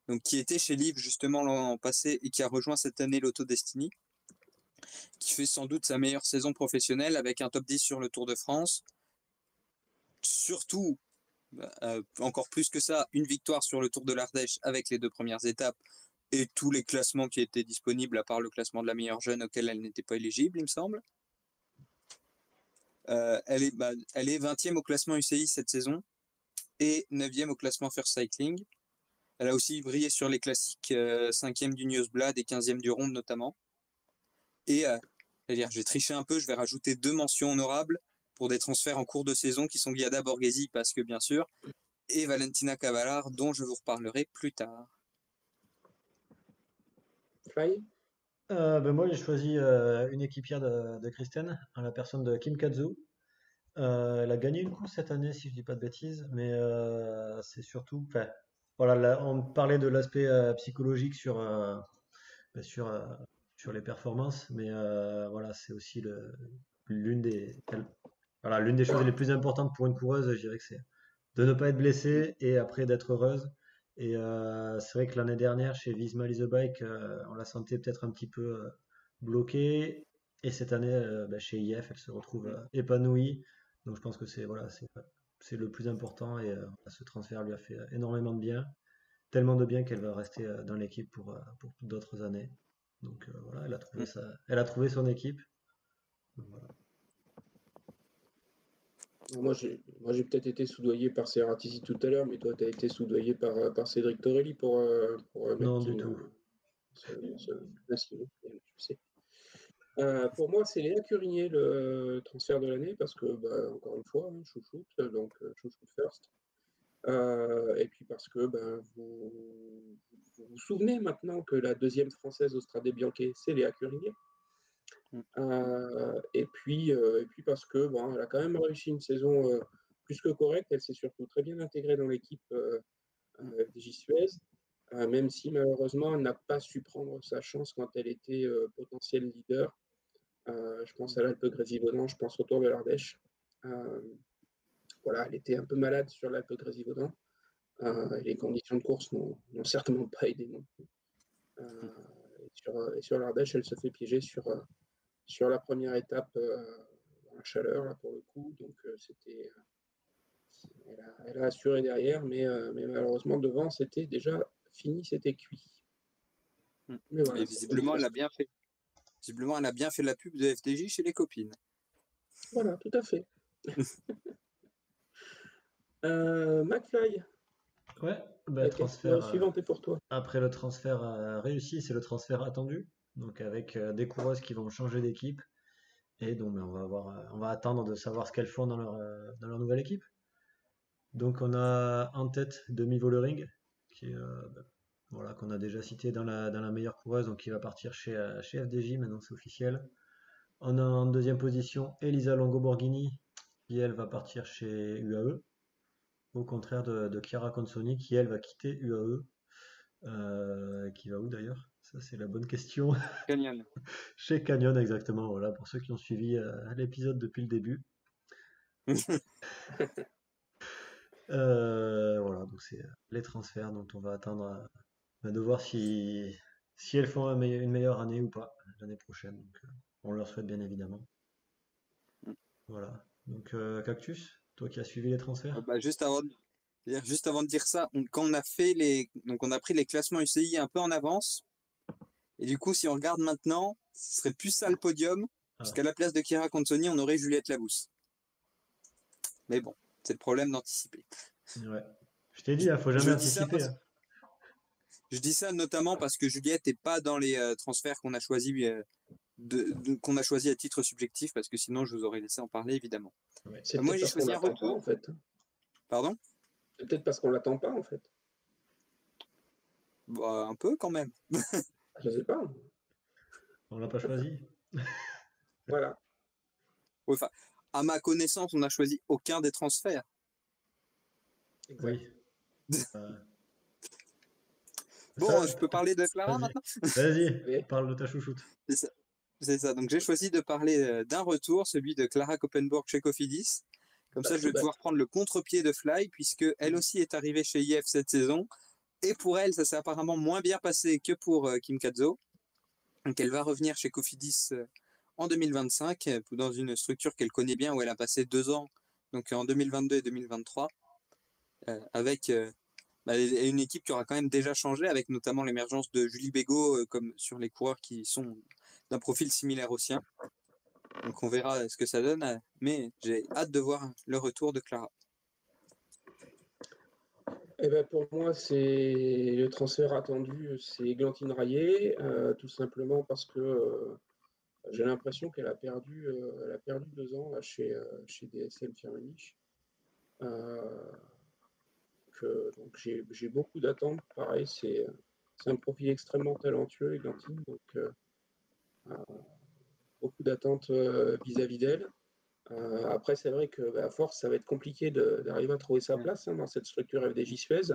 Speaker 3: donc qui était chez Liv justement l'an passé et qui a rejoint cette année l'Auto Destiny, qui fait sans doute sa meilleure saison professionnelle avec un top 10 sur le Tour de France. Surtout, encore plus que ça, une victoire sur le Tour de l'Ardèche avec les 2 premières étapes et tous les classements qui étaient disponibles, à part le classement de la meilleure jeune auquel elle n'était pas éligible, il me semble. Elle est 20e au classement UCI cette saison et 9e au classement First Cycling. Elle a aussi brillé sur les classiques 5e du Newsblad et 15e du Ronde notamment. Et j'ai triché un peu, je vais rajouter 2 mentions honorables pour des transferts en cours de saison qui sont Giada Borghesi, parce que bien sûr, et Valentina Cavallard, dont je vous reparlerai plus tard.
Speaker 2: Fly?
Speaker 1: Moi, j'ai choisi une équipière de Kristen, en la personne de Kim Katsu. Elle a gagné une course cette année, si je dis pas de bêtises, mais c'est surtout, enfin, voilà, on parlait de l'aspect psychologique ben, sur les performances, mais voilà, c'est aussi l'une des, voilà, l'une des choses les plus importantes pour une coureuse, je dirais que c'est de ne pas être blessée et après d'être heureuse. Et c'est vrai que l'année dernière, chez Visma Lease a Bike, on la sentait peut-être un petit peu bloquée. Et cette année, chez IF, elle se retrouve épanouie. Donc je pense que c'est voilà, c'est le plus important. Et ce transfert lui a fait énormément de bien. Tellement de bien qu'elle va rester dans l'équipe pour d'autres années. Donc voilà, elle a trouvé son équipe. Donc, voilà.
Speaker 2: Moi, j'ai peut-être été soudoyé par Serratisi tout à l'heure, mais toi, tu as été soudoyé par Cédric Torelli pour
Speaker 1: Non, du
Speaker 2: Metkin.
Speaker 1: tout.
Speaker 2: Tu sais. Pour moi, c'est Léa Curinier le transfert de l'année parce que, encore une fois, hein, chouchoute, donc chouchoute first. Et puis parce que vous souvenez maintenant que la deuxième française au Stradé Bianche, c'est Léa Curinier. Et puis parce que elle a quand même réussi une saison plus que correcte. Elle s'est surtout très bien intégrée dans l'équipe FDJ Suez, même si malheureusement elle n'a pas su prendre sa chance quand elle était potentielle leader. Je pense à l'Alpe Grésivaudan, je pense au Tour de l'Ardèche. Voilà, elle était un peu malade sur l'Alpe Grésivaudan. Les conditions de course n'ont certainement pas aidé non plus. Et sur l'Ardèche, elle se fait piéger sur la première étape dans la chaleur, là, pour le coup. Donc, elle a assuré derrière, mais malheureusement, devant, c'était déjà fini, c'était cuit. Mais voilà,
Speaker 3: Et visiblement, elle a bien fait. Visiblement, elle a bien fait la pub de FDJ chez les copines.
Speaker 2: Voilà, tout à fait. McFly,
Speaker 1: Ouais,
Speaker 2: la
Speaker 1: transfert.
Speaker 2: catégorie suivante est pour toi.
Speaker 1: Après le transfert réussi, c'est le transfert attendu. Donc avec des coureuses qui vont changer d'équipe. Et donc on va attendre de savoir ce qu'elles font dans leur nouvelle équipe. Donc on a en tête Demi Vollering, qui est, voilà, qu'on a déjà cité dans la meilleure coureuse, donc qui va partir chez FDJ, maintenant c'est officiel. On a en deuxième position Elisa Longo Borghini, qui elle va partir chez UAE, au contraire de Chiara Consoni, qui elle va quitter UAE. Qui va où d'ailleurs? Ça, c'est la bonne question.
Speaker 3: Canyon.
Speaker 1: Chez Canyon, exactement. Voilà, pour ceux qui ont suivi l'épisode depuis le début. Voilà, donc c'est les transferts dont on va attendre de voir si elles font une meilleure année ou pas l'année prochaine. Donc, on leur souhaite bien évidemment. Voilà. Donc, Cactus, toi qui as suivi les transferts?
Speaker 3: Bah, juste avant de dire ça, quand on a fait donc on a pris les classements UCI un peu en avance. Et du coup, si on regarde maintenant, ce serait plus ça le podium,
Speaker 1: Ah,
Speaker 3: puisqu'à la place de Chiara Consoni, on aurait Juliette Labousse. Mais bon, c'est le problème d'anticiper.
Speaker 1: ouais. Je t'ai dit, faut
Speaker 3: Je
Speaker 1: jamais
Speaker 3: dis ça
Speaker 1: anticiper. Hein.
Speaker 3: je dis ça notamment parce que Juliette n'est pas dans les transferts qu'on a choisis qu'on a choisi à titre subjectif, parce que sinon je vous aurais laissé en parler évidemment.
Speaker 1: Ouais.
Speaker 2: C'est
Speaker 3: Moi
Speaker 2: peut-être
Speaker 3: j'ai
Speaker 2: parce qu'on
Speaker 3: choisi un
Speaker 2: l'attend pas,
Speaker 3: retour.
Speaker 2: en fait.
Speaker 3: Pardon?
Speaker 2: C'est peut-être parce qu'on l'attend pas, en fait.
Speaker 3: Bah, un peu quand même.
Speaker 2: Je sais pas.
Speaker 1: On l'a pas choisi.
Speaker 2: Voilà.
Speaker 3: Enfin, à ma connaissance, on n'a choisi aucun des transferts.
Speaker 2: Exact.
Speaker 1: Oui. Euh,
Speaker 3: Bon,
Speaker 1: ça,
Speaker 3: je peux parler de Clara
Speaker 1: vas-y.
Speaker 3: maintenant?
Speaker 1: Vas-y,
Speaker 2: Allez.
Speaker 1: parle de ta chouchoute.
Speaker 3: C'est ça. C'est ça. Donc j'ai choisi de parler d'un retour, celui de Clara Koppenborg chez Cofidis. Comme ça,
Speaker 2: Back
Speaker 3: je
Speaker 2: to
Speaker 3: vais
Speaker 2: back.
Speaker 3: pouvoir prendre le contre-pied de Fly, puisque elle aussi est arrivée chez IF cette saison. Et pour elle, ça s'est apparemment moins bien passé que pour Kim Katzo. Donc elle va revenir chez Cofidis en 2025, dans une structure qu'elle connaît bien, où elle a passé 2 ans, donc en 2022 et 2023, avec une équipe qui aura quand même déjà changé, avec notamment l'émergence de Julie Bégaud, comme sur les coureurs qui sont d'un profil similaire au sien. Donc on verra ce que ça donne, mais j'ai hâte de voir le retour de Clara.
Speaker 2: Eh ben pour moi, c'est le transfert attendu, c'est Églantine Rayet, tout simplement parce que j'ai l'impression elle a perdu 2 ans là, chez DSM Firmenich. Donc j'ai beaucoup d'attentes. Pareil, c'est un profil extrêmement talentueux, Églantine, donc beaucoup d'attentes vis-à-vis d'elle. Après, c'est vrai que à force, ça va être compliqué d'arriver à trouver sa place dans cette structure FDJ Suez,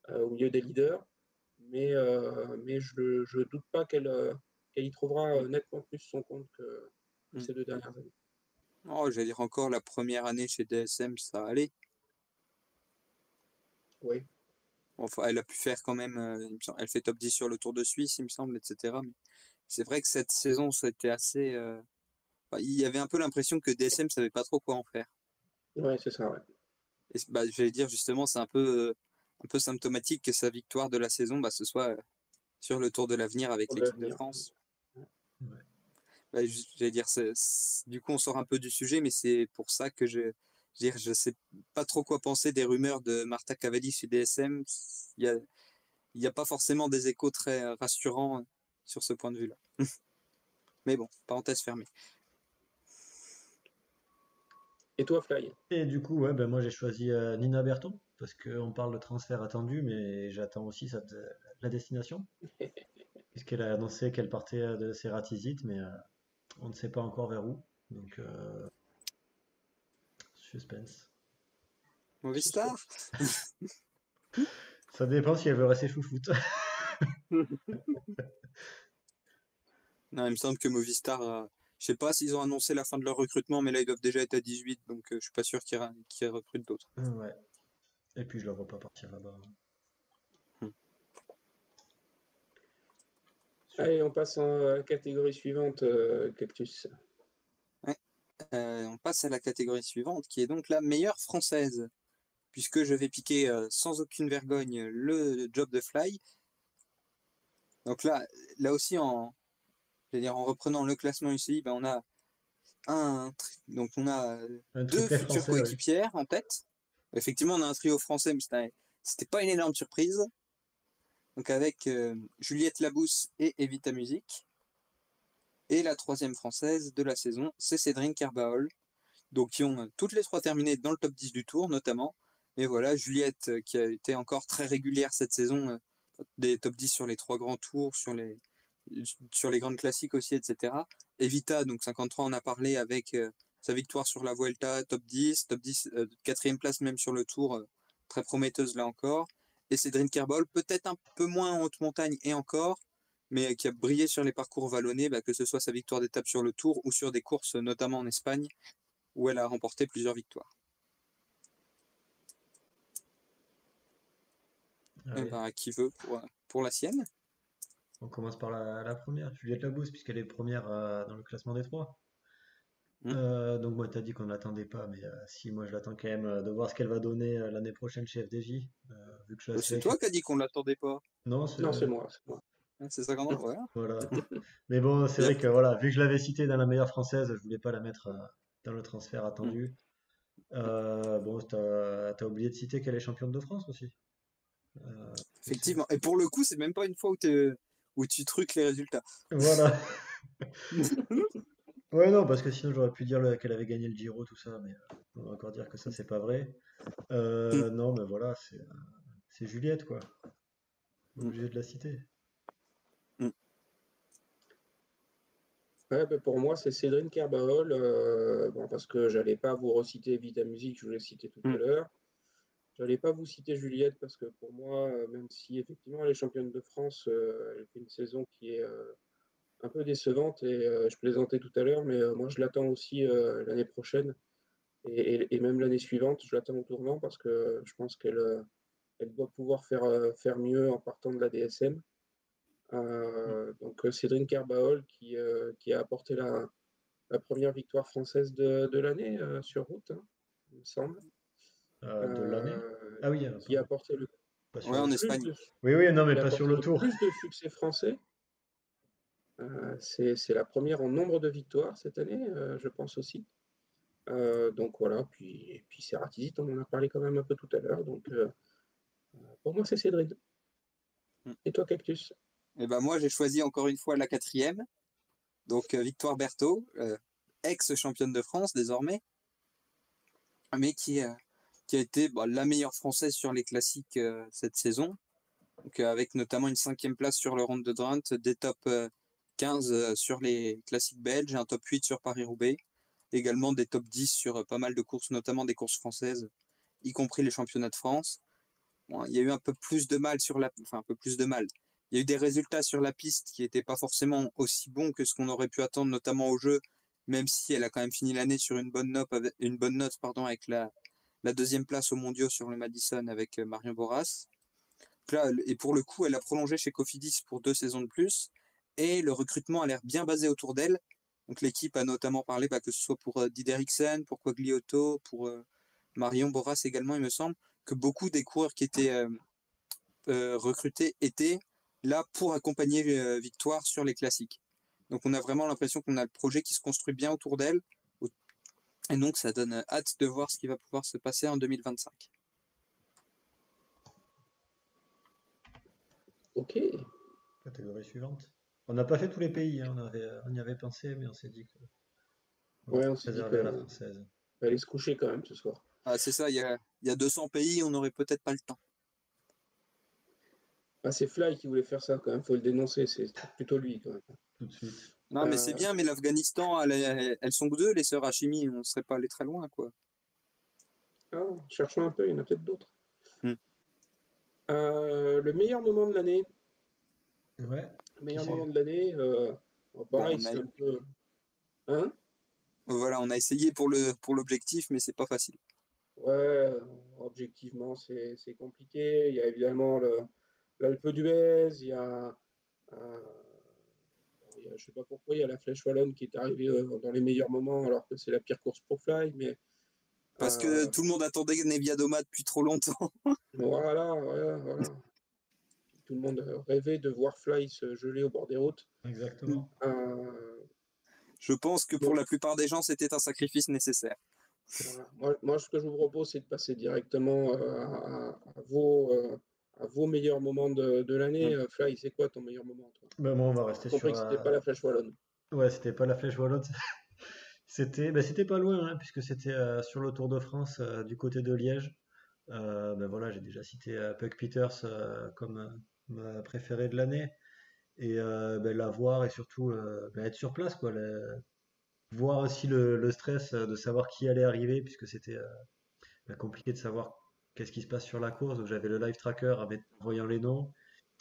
Speaker 2: au milieu des leaders. Mais je ne doute pas qu'elle y trouvera nettement plus son compte que ces 2 dernières années.
Speaker 3: Oh, j'allais dire encore la première année chez DSM, ça allait.
Speaker 2: Oui,
Speaker 3: Enfin, elle a pu faire quand même, elle fait top 10 sur le Tour de Suisse, il me semble, etc. Mais c'est vrai que cette saison, c'était assez. Il y avait un peu l'impression que DSM savait pas trop quoi en faire.
Speaker 2: ouais, c'est ça. Ouais.
Speaker 3: Et j'allais dire justement, c'est un peu symptomatique que sa victoire de la saison, ce soit sur le Tour de l'avenir avec
Speaker 2: Pour
Speaker 3: l'équipe de
Speaker 2: l'avenir.
Speaker 3: France.
Speaker 1: Ouais.
Speaker 3: J'allais dire, du coup, on sort un peu du sujet, mais c'est pour ça que je sais pas trop quoi penser des rumeurs de Marta Cavalli chez DSM. Il y a pas forcément des échos très rassurants sur ce point de vue-là. Mais bon, parenthèse fermée.
Speaker 2: Et toi, Fly?
Speaker 1: Et du coup, ouais, ben moi j'ai choisi Nina Berton, parce qu'on parle de transfert attendu, mais j'attends aussi la destination, puisqu'elle a annoncé qu'elle partait de Ceratizit, mais on ne sait pas encore vers où. Donc, suspense.
Speaker 3: Movistar?
Speaker 1: Ça dépend si elle veut rester chouchoute.
Speaker 3: Non, il me semble que Movistar, je sais pas s'ils ont annoncé la fin de leur recrutement, mais là ils doivent déjà être à 18, donc je suis pas sûr qu'ils recrutent d'autres.
Speaker 1: Ouais. Et puis je la vois pas partir là-bas.
Speaker 2: Allez, on passe à la catégorie suivante, Cactus.
Speaker 3: Ouais. On passe à la catégorie suivante, qui est donc la meilleure française, puisque je vais piquer sans aucune vergogne le job de Fly. Donc là aussi, en reprenant le classement UCI, on a donc on a
Speaker 1: Un
Speaker 3: deux
Speaker 1: triplet
Speaker 3: futures
Speaker 1: français, oui.
Speaker 3: coéquipières en tête. Effectivement, on a un trio français, mais c'était pas une énorme surprise. Donc avec Juliette Labousse et Evita Music. Et la troisième française de la saison, c'est Cédrine Kerbaol. Donc qui ont toutes les trois terminé dans le top 10 du tour, notamment. Mais voilà, Juliette qui a été encore très régulière cette saison, des top 10 sur les 3 grands tours, sur les grandes classiques aussi, etc. Evita, donc 53, on a parlé avec sa victoire sur la Vuelta, top 10, 4e place même sur le Tour, très prometteuse là encore. Et Cédric Kerbol, peut-être un peu moins en haute montagne et encore, mais qui a brillé sur les parcours vallonnés, que ce soit sa victoire d'étape sur le Tour ou sur des courses, notamment en Espagne, où elle a remporté plusieurs victoires. Qui veut pour la sienne?
Speaker 1: On commence par la première, Juliette Labous, puisqu'elle est première dans le classement des trois. Donc moi, t'as dit qu'on ne l'attendait pas, mais si, moi je l'attends quand même de voir ce qu'elle va donner l'année prochaine chez FDJ. Vu que je la
Speaker 3: C'est toi qui as dit qu'on ne l'attendait pas.
Speaker 1: Non,
Speaker 2: c'est moi.
Speaker 3: C'est ça qu'on a, voilà.
Speaker 1: Voilà. Mais bon, c'est vrai que voilà, vu que je l'avais citée dans la meilleure française, je voulais pas la mettre dans le transfert attendu. Bon, t'as oublié de citer qu'elle est championne de France aussi.
Speaker 3: Effectivement. Et pour le coup, c'est même pas une fois où tu truques les résultats.
Speaker 1: Voilà. Ouais, non, parce que sinon j'aurais pu dire qu'elle avait gagné le Giro, tout ça, mais on va encore dire que ça, c'est pas vrai. Non, mais voilà, c'est Juliette, quoi. Obligé de la citer.
Speaker 2: Ouais, pour moi, c'est Cédric Kerbol, parce que j'allais pas vous reciter Vita Musique, je vous l'ai cité tout à l'heure. J'allais pas vous citer Juliette parce que pour moi, même si effectivement elle est championne de France, elle fait une saison qui est un peu décevante et je plaisantais tout à l'heure, mais moi je l'attends aussi l'année prochaine et même l'année suivante, je l'attends au tournant parce que je pense qu'elle elle doit pouvoir faire mieux en partant de la DSM. Donc Cédric Kerbol qui a apporté la première victoire française de l'année sur route, hein, il me semble.
Speaker 1: De l'année? Ah oui,
Speaker 2: Qui a apporté le
Speaker 1: pas sur
Speaker 3: Ouais, en
Speaker 1: le...
Speaker 3: Espagne.
Speaker 1: Oui, non, mais
Speaker 2: qui a
Speaker 1: pas sur
Speaker 2: apporté
Speaker 1: le
Speaker 2: le
Speaker 1: tour.
Speaker 2: plus de succès français. C'est la première en nombre de victoires cette année, je pense aussi. Donc voilà, puis Serratizit, on en a parlé quand même un peu tout à l'heure. Donc pour moi, c'est Cédric. Et toi, Cactus?
Speaker 3: Et moi, j'ai choisi encore une fois la 4e. Donc Victoire Berthaud, ex-championne de France désormais, mais qui a été la meilleure française sur les classiques cette saison. Donc, avec notamment une 5e place sur le Ronde de Drenthe, des top 15 sur les classiques belges, un top 8 sur Paris-Roubaix, également des top 10 sur pas mal de courses, notamment des courses françaises, y compris les championnats de France. Bon, il y a eu un peu plus de mal un peu plus de mal. Il y a eu des résultats sur la piste qui n'étaient pas forcément aussi bons que ce qu'on aurait pu attendre, notamment au jeu, même si elle a quand même fini l'année sur une bonne note, avec la 2e place aux mondiaux sur le Madison avec Marion Boras. Là, et pour le coup, elle a prolongé chez Cofidis pour 2 saisons de plus, et le recrutement a l'air bien basé autour d'elle. Donc l'équipe a notamment parlé, que ce soit pour Dideriksen, pour Quagliotto, pour Marion Boras également, il me semble, que beaucoup des coureurs qui étaient recrutés étaient là pour accompagner Victoire sur les classiques. Donc on a vraiment l'impression qu'on a le projet qui se construit bien autour d'elle, et donc ça donne hâte de voir ce qui va pouvoir se passer en 2025.
Speaker 2: Ok.
Speaker 1: Catégorie suivante. On n'a pas fait tous les pays, hein, on y avait pensé, mais on s'est dit que on va
Speaker 2: Ouais, on s'est dit
Speaker 1: réserver à la française.
Speaker 2: qu'on allait se coucher quand même ce soir.
Speaker 3: Ah, c'est ça, il y a 200 pays, on n'aurait peut-être pas le temps.
Speaker 2: Ah, c'est Fly qui voulait faire ça quand même, faut le dénoncer, c'est plutôt lui quand même.
Speaker 1: Tout de suite.
Speaker 3: Non, mais c'est bien, mais l'Afghanistan, elles sont que 2, les sœurs Hachimi, on ne serait pas allé très loin, quoi.
Speaker 2: Ah, cherchons un peu, il y en a peut-être d'autres.
Speaker 3: Hmm.
Speaker 2: Le meilleur moment de l'année.
Speaker 1: Ouais.
Speaker 2: Le meilleur moment de l'année, pareil, c'est un peu. Hein?
Speaker 3: Voilà, on a essayé pour l'objectif, mais c'est pas facile.
Speaker 2: Ouais, objectivement, c'est compliqué. Il y a évidemment l'Alpe d'Huez, je sais pas pourquoi, il y a la Flèche Wallonne qui est arrivée dans les meilleurs moments, alors que c'est la pire course pour Fly, mais
Speaker 3: Parce que tout le monde attendait Nevia Doma depuis trop longtemps.
Speaker 2: voilà. Tout le monde rêvait de voir Fly se geler au bord des routes.
Speaker 1: Exactement.
Speaker 3: Je pense que pour la plupart des gens, c'était un sacrifice nécessaire.
Speaker 2: Voilà. Moi, ce que je vous propose, c'est de passer directement à vos meilleurs moments de l'année. Fly, c'est quoi ton meilleur moment, toi?
Speaker 1: Moi, on va rester
Speaker 2: compris
Speaker 1: sur
Speaker 2: que c'était pas la Flèche Wallonne.
Speaker 1: Ouais, c'était pas la Flèche Wallonne. C'était pas loin, hein, puisque c'était sur le Tour de France du côté de Liège. Voilà, j'ai déjà cité Puck Peters comme ma préférée de l'année. Et la voir et surtout être sur place, quoi. voir aussi le stress de savoir qui allait arriver, puisque c'était compliqué de savoir qu'est-ce qui se passe sur la course. Donc j'avais le live tracker avec, en voyant les noms.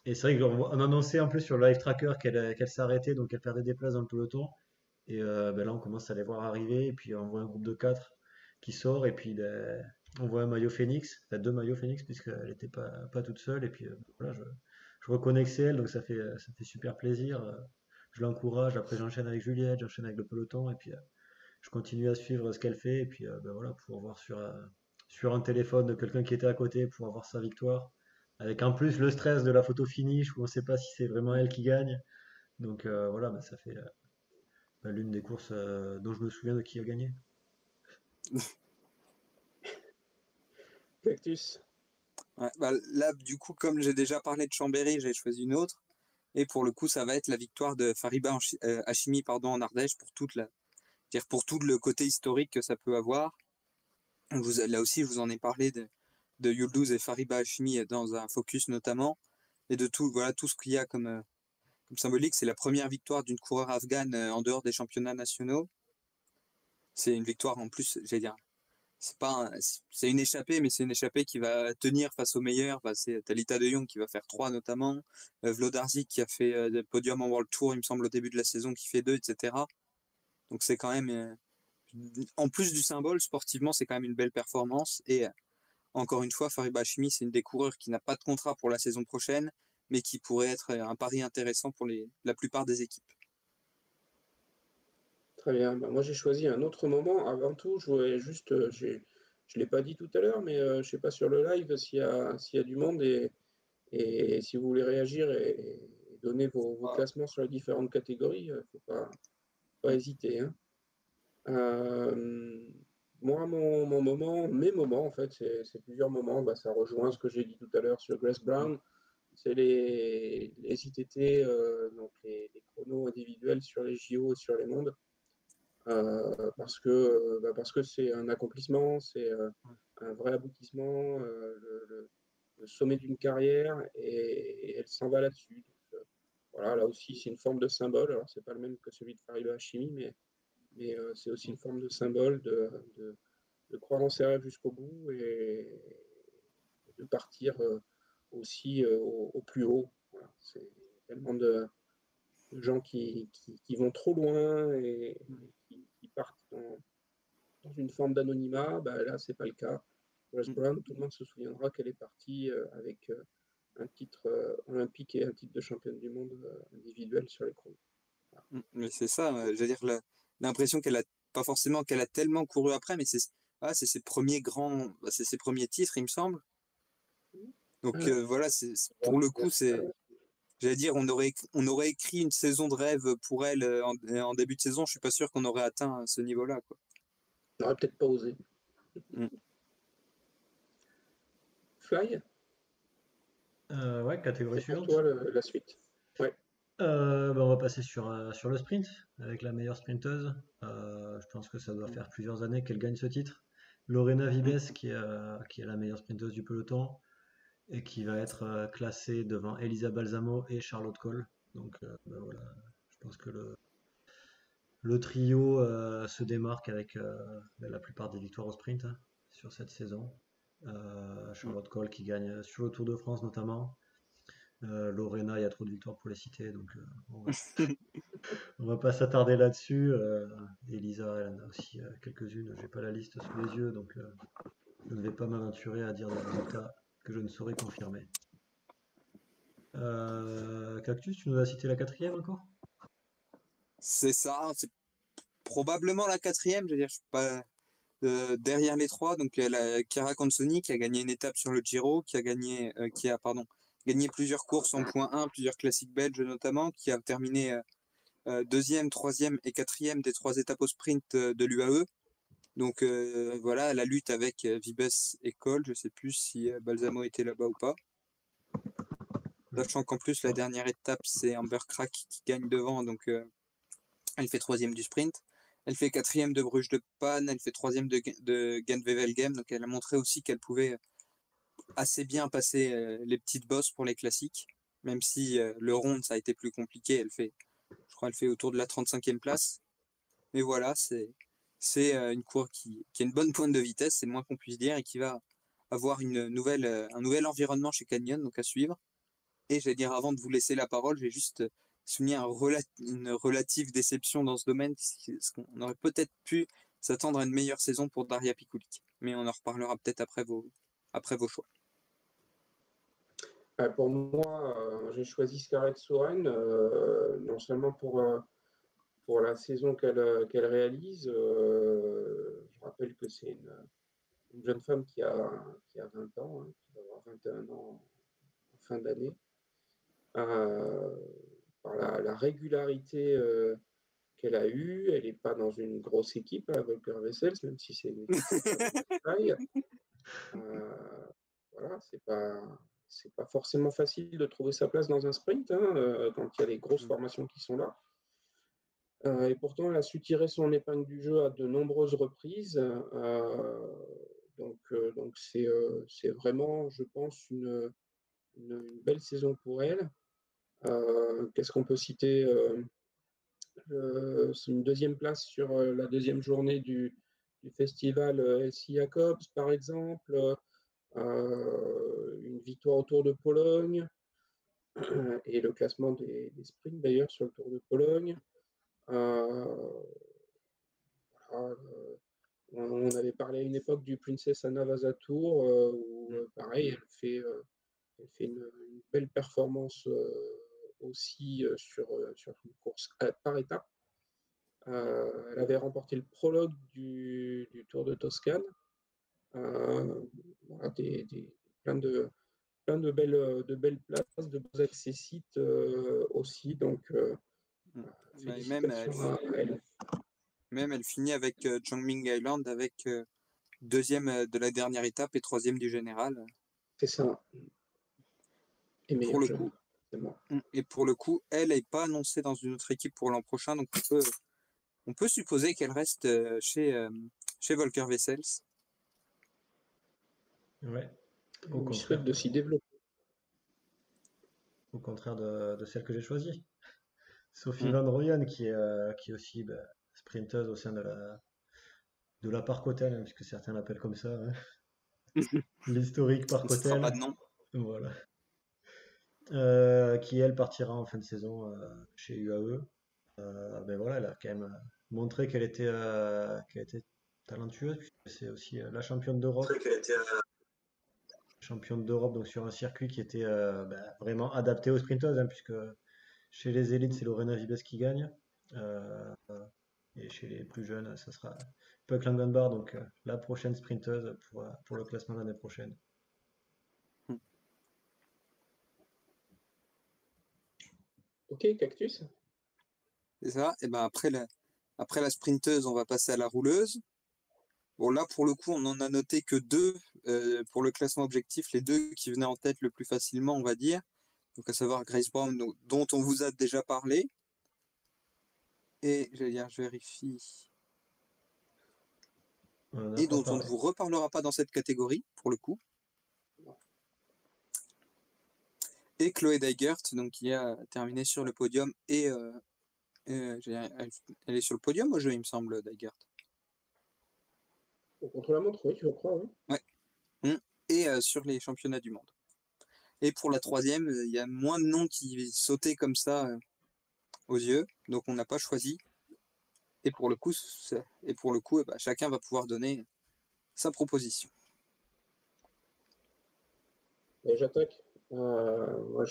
Speaker 1: Et c'est vrai qu'on annonçait un peu sur le live tracker qu'elle s'arrêtait, donc elle perdait des places dans le peloton. Et ben là, on commence à les voir arriver, et puis on voit un groupe de 4 qui sort, et puis ben, on voit un maillot Phoenix, enfin deux maillots Phoenix, puisqu'elle n'était pas toute seule. Et puis voilà, je reconnais que c'est elle, donc ça fait super plaisir. Je l'encourage, après j'enchaîne avec Juliette, j'enchaîne avec le peloton, et puis je continue à suivre ce qu'elle fait, et puis ben voilà, pour voir sur un téléphone de quelqu'un qui était à côté, pour avoir sa victoire. Avec en plus le stress de la photo finish, où on ne sait pas si c'est vraiment elle qui gagne. Donc voilà, ben, ça fait l'une des courses dont je me souviens de qui a gagné.
Speaker 2: Cactus.
Speaker 3: Ouais, bah, là, du coup, comme j'ai déjà parlé de Chambéry, j'ai choisi une autre. Et pour le coup, ça va être la victoire de Fariba Hachimi, pardon, en Ardèche pour dire pour tout le côté historique que ça peut avoir. Là aussi, je vous en ai parlé de Yıldız et Fariba Hachimi dans un focus notamment, et de tout, voilà, tout ce qu'il y a comme symbolique. C'est la première victoire d'une coureure afghane en dehors des championnats nationaux. C'est une victoire en plus, j'allais dire, c'est une échappée, mais c'est une échappée qui va tenir face aux meilleurs. Bah, c'est Talita de Jong qui va faire 3 notamment, Vlodarczyk qui a fait le podium en World Tour, il me semble, au début de la saison, qui fait 2, etc. Donc c'est quand même, en plus du symbole, sportivement, c'est quand même une belle performance. Et encore une fois, Fariba Hachimi, c'est une des coureurs qui n'a pas de contrat pour la saison prochaine, mais qui pourrait être un pari intéressant pour la plupart des équipes.
Speaker 2: Très bien. Bah, moi, j'ai choisi un autre moment. Avant tout, je voulais juste, je ne l'ai pas dit tout à l'heure, mais je ne sais pas sur le live s'il y a du monde et si vous voulez réagir et donner vos classements sur les différentes catégories, il ne faut pas hésiter, hein. Euh, Moi, mon moment, mes moments, en fait, c'est plusieurs moments. Bah, ça rejoint ce que j'ai dit tout à l'heure sur Grace Brown. C'est les ITT, donc les chronos individuels sur les JO et sur les mondes. Parce que c'est un accomplissement, c'est un vrai aboutissement, le sommet d'une carrière, et elle s'en va là-dessus. Donc, voilà, là aussi, c'est une forme de symbole. Alors, c'est pas le même que celui de Fariba Hachimi, mais c'est aussi une forme de symbole de croire en ses rêves jusqu'au bout et de partir aussi au plus haut. Voilà, c'est tellement de gens qui vont trop loin et qui partent dans une forme d'anonymat. Bah, là, c'est pas le cas. Grace Brown, tout le monde se souviendra qu'elle est partie avec un titre olympique et un titre de championne du monde individuel sur les chronos. Voilà.
Speaker 3: Mais c'est ça, je veux dire, l'impression qu'elle a, pas forcément qu'elle a tellement couru après, mais c'est ses premiers c'est ses premiers titres, il me semble. Donc voilà, pour le coup, j'allais dire, on aurait écrit une saison de rêve pour elle en début de saison. Je suis pas sûr qu'on aurait atteint ce niveau-là, quoi.
Speaker 2: On n'aurait peut-être pas osé.
Speaker 3: Mm.
Speaker 2: Fly,
Speaker 1: Ouais, catégorie
Speaker 2: c'est pour
Speaker 1: suivante.
Speaker 2: toi la suite. Ouais.
Speaker 1: Ben, on va passer sur le sprint avec la meilleure sprinteuse. Je pense que ça doit faire plusieurs années qu'elle gagne ce titre. Lorena Vibes, qui est la meilleure sprinteuse du peloton et qui va être classée devant Elisa Balsamo et Charlotte Cole. Donc ben voilà, je pense que le trio se démarque avec ben, la plupart des victoires au sprint hein, sur cette saison. Charlotte Cole qui gagne sur le Tour de France notamment. Lorena, il y a trop de victoires pour les citer, donc on va pas s'attarder là-dessus. Elisa, elle en a aussi quelques-unes. J'ai pas la liste sous les yeux, donc je ne vais pas m'aventurer à dire des résultats que je ne saurais confirmer. Cactus, tu nous as cité la quatrième encore?
Speaker 3: C'est ça, c'est probablement la quatrième. Je veux dire, je suis pas derrière les trois. Donc Chiara Consoni qui a gagné une étape sur le Giro, gagné plusieurs courses en point 1, plusieurs classiques belges notamment, qui a terminé deuxième, troisième et quatrième des 3 étapes au sprint de l'UAE. Donc voilà, la lutte avec Vibes et Cole, je sais plus si Balsamo était là-bas ou pas. Sachant qu'en plus la dernière étape c'est Amber Crack qui gagne devant, donc elle fait 3e du sprint. Elle fait 4e de Bruges de Panne, elle fait 3e de Gent-Wevelgem, donc elle a montré aussi qu'elle pouvait assez bien passer les petites bosses pour les classiques, même si le rond ça a été plus compliqué, je crois qu'elle fait autour de la 35e place. Mais voilà, c'est une course qui a une bonne pointe de vitesse, c'est le moins qu'on puisse dire, et qui va avoir un nouvel environnement chez Canyon, donc à suivre. Et j'allais dire, avant de vous laisser la parole, je vais juste souligner une relative déception dans ce domaine, parce qu'on aurait peut-être pu s'attendre à une meilleure saison pour Daria Pikulik. Mais on en reparlera peut-être après vos choix.
Speaker 2: Pour moi, j'ai choisi Scarlett Soren, non seulement pour la saison qu'elle réalise. Je rappelle que c'est une jeune femme qui a 20 ans, hein, qui va avoir 21 ans en fin d'année. Par la régularité qu'elle a eue, elle n'est pas dans une grosse équipe, à Volker Wessels, même si c'est une équipe de taille. Voilà, c'est pas forcément facile de trouver sa place dans un sprint, hein, quand il y a des grosses formations qui sont là. Et pourtant, elle a su tirer son épingle du jeu à de nombreuses reprises. Donc c'est vraiment, je pense, une belle saison pour elle. Qu'est-ce qu'on peut citer? C'est une deuxième place sur la deuxième journée du festival LC Jacobs, par exemple. Une victoire au Tour de Pologne et le classement des sprints d'ailleurs sur le Tour de Pologne. Voilà, on avait parlé à une époque du Princess Anna Vasa Tour où pareil, elle fait une belle performance aussi sur une course par étapes. Elle avait remporté le prologue du Tour de Toscane. Voilà, plein de belles places, de beaux accessites aussi. Donc, félicitations à elle.
Speaker 3: Même elle finit avec Chongming Island avec deuxième de la dernière étape et troisième du général.
Speaker 2: C'est ça. Et
Speaker 3: pour le coup, et pour le coup, elle n'est pas annoncée dans une autre équipe pour l'an prochain, donc on peut supposer qu'elle reste chez Volker Wessels.
Speaker 1: Ouais.
Speaker 2: On lui souhaite de s'y développer.
Speaker 1: Au contraire de celle que j'ai choisie. Sophie Van Rooyen, qui est aussi sprinteuse au sein de la Park Hotel, hein, puisque certains l'appellent comme ça. Hein. L'historique Park
Speaker 3: On ne
Speaker 1: Hotel.
Speaker 3: pas de nom.
Speaker 1: Voilà. Qui elle partira en fin de saison chez UAE. Ben voilà, elle a quand même montré qu'elle était talentueuse, puisque c'est aussi la championne d'Europe. Championne d'Europe donc sur un circuit qui était vraiment adapté aux sprinteuses, hein, puisque chez les élites c'est Lorena Vibes qui gagne. Et chez les plus jeunes, ça sera Puck Langenbar, donc la prochaine sprinteuse pour le classement l'année prochaine.
Speaker 2: Ok, Cactus.
Speaker 3: C'est ça. Et ben après la sprinteuse, on va passer à la rouleuse. Bon, là, pour le coup, on n'en a noté que deux pour le classement objectif, les deux qui venaient en tête le plus facilement, on va dire. Donc, à savoir Grace Brown, dont on vous a déjà parlé. Et, j'allais dire, je vérifie. Et dont on ne vous reparlera pas dans cette catégorie, pour le coup. Et Chloé Dygert, donc, qui a terminé sur le podium. Et elle est sur le podium au jeu, il me semble, Dygert.
Speaker 2: Contre la montre, oui, je crois. Oui.
Speaker 3: Ouais. Et sur les championnats du monde. Et pour la troisième, il y a moins de noms qui sautaient comme ça aux yeux, donc on n'a pas choisi. Et pour le coup, chacun va pouvoir donner sa proposition.
Speaker 2: J'attaque. Moi,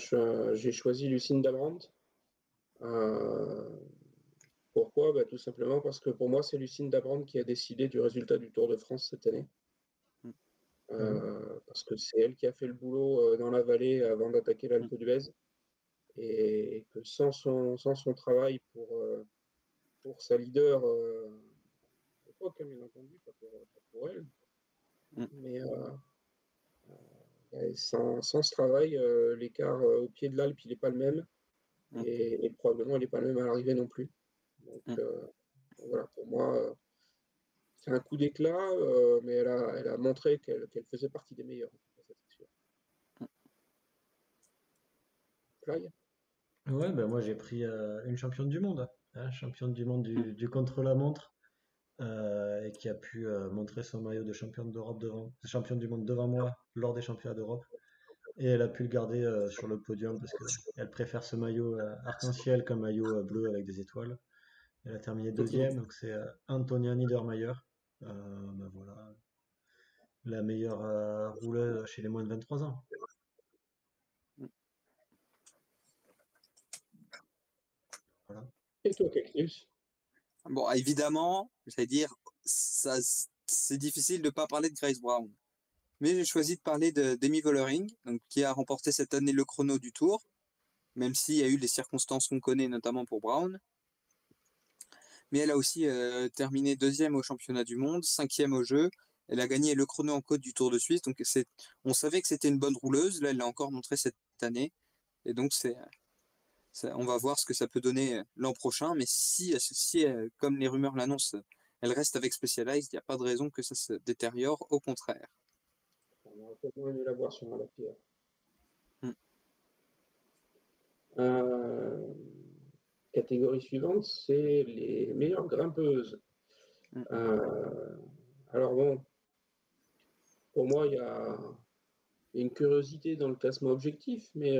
Speaker 2: j'ai choisi Lucinda Brandt. Pourquoi? Tout simplement parce que pour moi, c'est Lucinda Brandt qui a décidé du résultat du Tour de France cette année. Parce que c'est elle qui a fait le boulot dans la vallée avant d'attaquer l'Alpe d'Huez. Et que sans son travail pour sa leader, bien entendu, pas pour elle, mais sans ce travail, l'écart au pied de l'Alpe, il n'est pas le même. Et probablement, il n'est pas le même à l'arrivée non plus. Donc voilà, pour moi, c'est un coup d'éclat, mais elle a montré qu'elle faisait partie des meilleurs. Ça, c'est sûr. Fly.
Speaker 1: Ouais, ben moi j'ai pris une championne du monde. hein, championne du monde du contre-la-montre, et qui a pu montrer son maillot de championne du monde devant moi lors des championnats d'Europe. Et elle a pu le garder sur le podium parce que elle préfère ce maillot arc-en-ciel qu'un maillot bleu avec des étoiles. Elle a terminé deuxième, donc c'est Antonia Niedermayer. Ben voilà, la meilleure rouleuse chez les moins de 23 ans. Voilà.
Speaker 2: Et toi, Cactus?
Speaker 3: Bon, évidemment, j'allais dire, ça, c'est difficile de ne pas parler de Grace Brown. Mais j'ai choisi de parler de Demi Vollering, donc, qui a remporté cette année le chrono du Tour, même s'il y a eu les circonstances qu'on connaît, notamment pour Brown. Mais elle a aussi terminé deuxième au championnat du monde, cinquième au jeu. Elle a gagné le chrono en côte du Tour de Suisse, donc on savait que c'était une bonne rouleuse. Là, elle l'a encore montré cette année. Et donc, on va voir ce que ça peut donner l'an prochain. Mais si comme les rumeurs l'annoncent, elle reste avec Specialized, il n'y a pas de raison que ça se détériore, au contraire.
Speaker 2: On aurait tellement aimé la voir sur la pierre.
Speaker 3: Mm.
Speaker 2: Catégorie suivante, c'est les meilleures grimpeuses.
Speaker 3: Mm.
Speaker 2: Alors bon, pour moi, il y a une curiosité dans le classement objectif, mais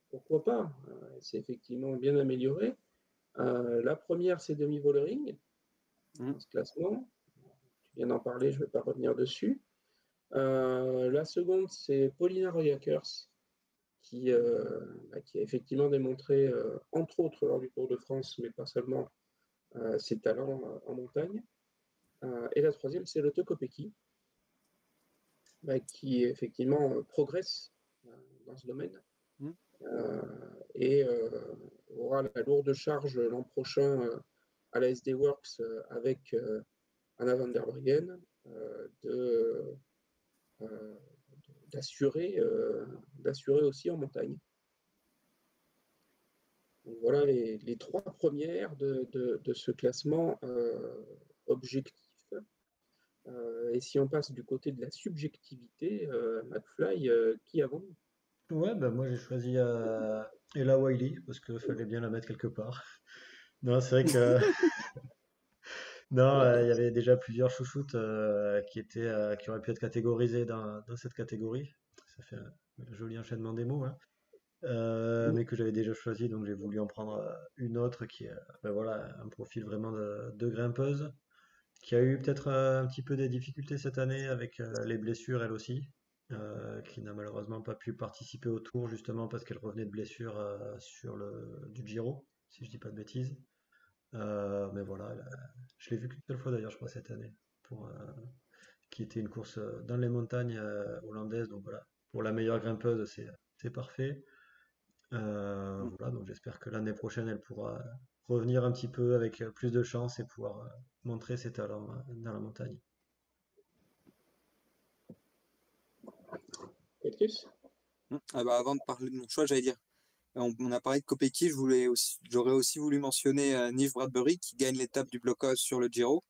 Speaker 2: pourquoi pas? C'est effectivement bien amélioré. La première, c'est Demi Vollering, dans ce classement. Tu viens d'en parler, je ne vais pas revenir dessus. La seconde, c'est Paulina Royackers, qui a effectivement démontré, entre autres lors du Tour de France, mais pas seulement, ses talents en montagne. Et la troisième, c'est Lotte Kopecky, qui effectivement progresse dans ce domaine. Et aura la lourde charge l'an prochain à la SD Works avec Anna van der Breggen d'assurer aussi en montagne. Donc voilà les trois premières de ce classement objectif. Et si on passe du côté de la subjectivité, McFly, qui avons-nous?
Speaker 1: Ouais, bah moi j'ai choisi Ella Wiley parce qu'il fallait bien la mettre quelque part. Non, c'est vrai que non, il y avait déjà plusieurs chouchoutes qui auraient pu être catégorisées dans cette catégorie. Ça fait un joli enchaînement des mots, hein. Mais que j'avais déjà choisi, donc j'ai voulu en prendre une autre qui est ben voilà, un profil vraiment de grimpeuse, qui a eu peut-être un petit peu des difficultés cette année avec les blessures elle aussi, qui n'a malheureusement pas pu participer au Tour justement parce qu'elle revenait de blessure du Giro, si je dis pas de bêtises. Mais voilà, je l'ai vu qu'une seule fois d'ailleurs, je crois, cette année, qui était une course dans les montagnes hollandaises. Donc voilà, pour la meilleure grimpeuse, c'est parfait. Voilà, donc j'espère que l'année prochaine, elle pourra revenir un petit peu avec plus de chance et pouvoir montrer ses talents dans la montagne.
Speaker 2: Cactus?
Speaker 3: Ah bah, avant de parler de mon choix, j'allais dire, on a parlé de Kopecky, j'aurais aussi voulu mentionner Nive Bradbury qui gagne l'étape du blocage sur le Giro,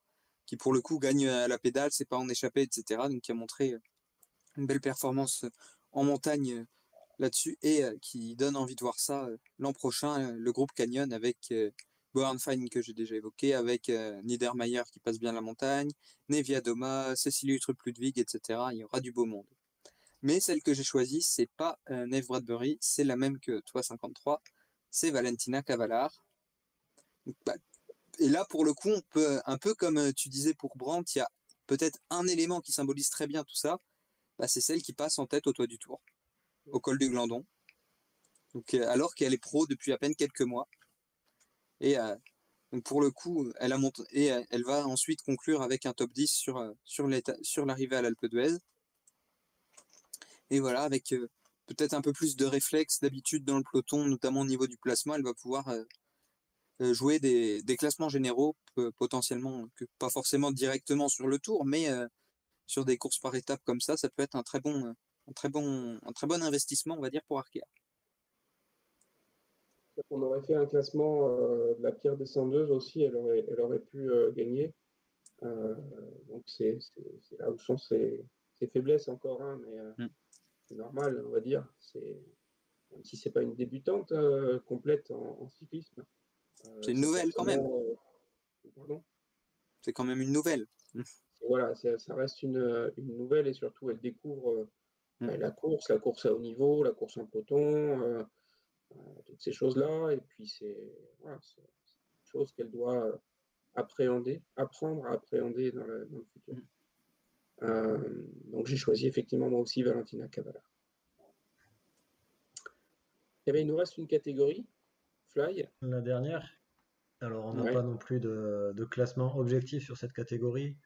Speaker 3: qui pour le coup gagne à la pédale, c'est pas en échappée, etc. Donc qui a montré une belle performance en montagne là-dessus et qui donne envie de voir ça l'an prochain, le groupe Canyon avec Bauernfeind que j'ai déjà évoqué, avec Niedermayer qui passe bien la montagne, Nevia Doma, Cécilie Utrup-Ludwig, etc. Il y aura du beau monde. Mais celle que j'ai choisie, c'est pas Neve Bradbury, c'est la même que toi 53, c'est Valentina Cavallard. Bah, et là, pour le coup, on peut, un peu comme tu disais pour Brandt, il y a peut-être un élément qui symbolise très bien tout ça, bah, c'est celle qui passe en tête au toit du Tour, au col du Glandon. Donc, alors qu'elle est pro depuis à peine quelques mois. Et donc pour le coup, elle va ensuite conclure avec un top 10 sur l'arrivée à l'Alpe d'Huez. Et voilà, avec peut-être un peu plus de réflexe d'habitude dans le peloton, notamment au niveau du placement, elle va pouvoir jouer des classements généraux, potentiellement, pas forcément directement sur le tour, mais sur des courses par étapes comme ça peut être un très bon investissement, on va dire, pour Arkea.
Speaker 2: On aurait fait un classement de la pierre descendeuse aussi, elle aurait pu gagner. Donc c'est là où sont ses faiblesses encore, hein, mais c'est normal, on va dire. Même si c'est pas une débutante complète en cyclisme.
Speaker 3: C'est une nouvelle quand même.
Speaker 2: Pardon.
Speaker 3: C'est quand même une nouvelle.
Speaker 2: Voilà, ça reste une nouvelle et surtout elle découvre la course à haut niveau, la course en peloton, toutes ces choses-là. Et puis c'est une chose qu'elle doit apprendre à appréhender dans le futur. Donc j'ai choisi effectivement moi aussi Valentina Cavallo. Eh bien, il nous reste une catégorie, Fly.
Speaker 1: La dernière. Alors, on n'a
Speaker 2: Ouais.
Speaker 1: pas non plus de classement objectif sur cette catégorie.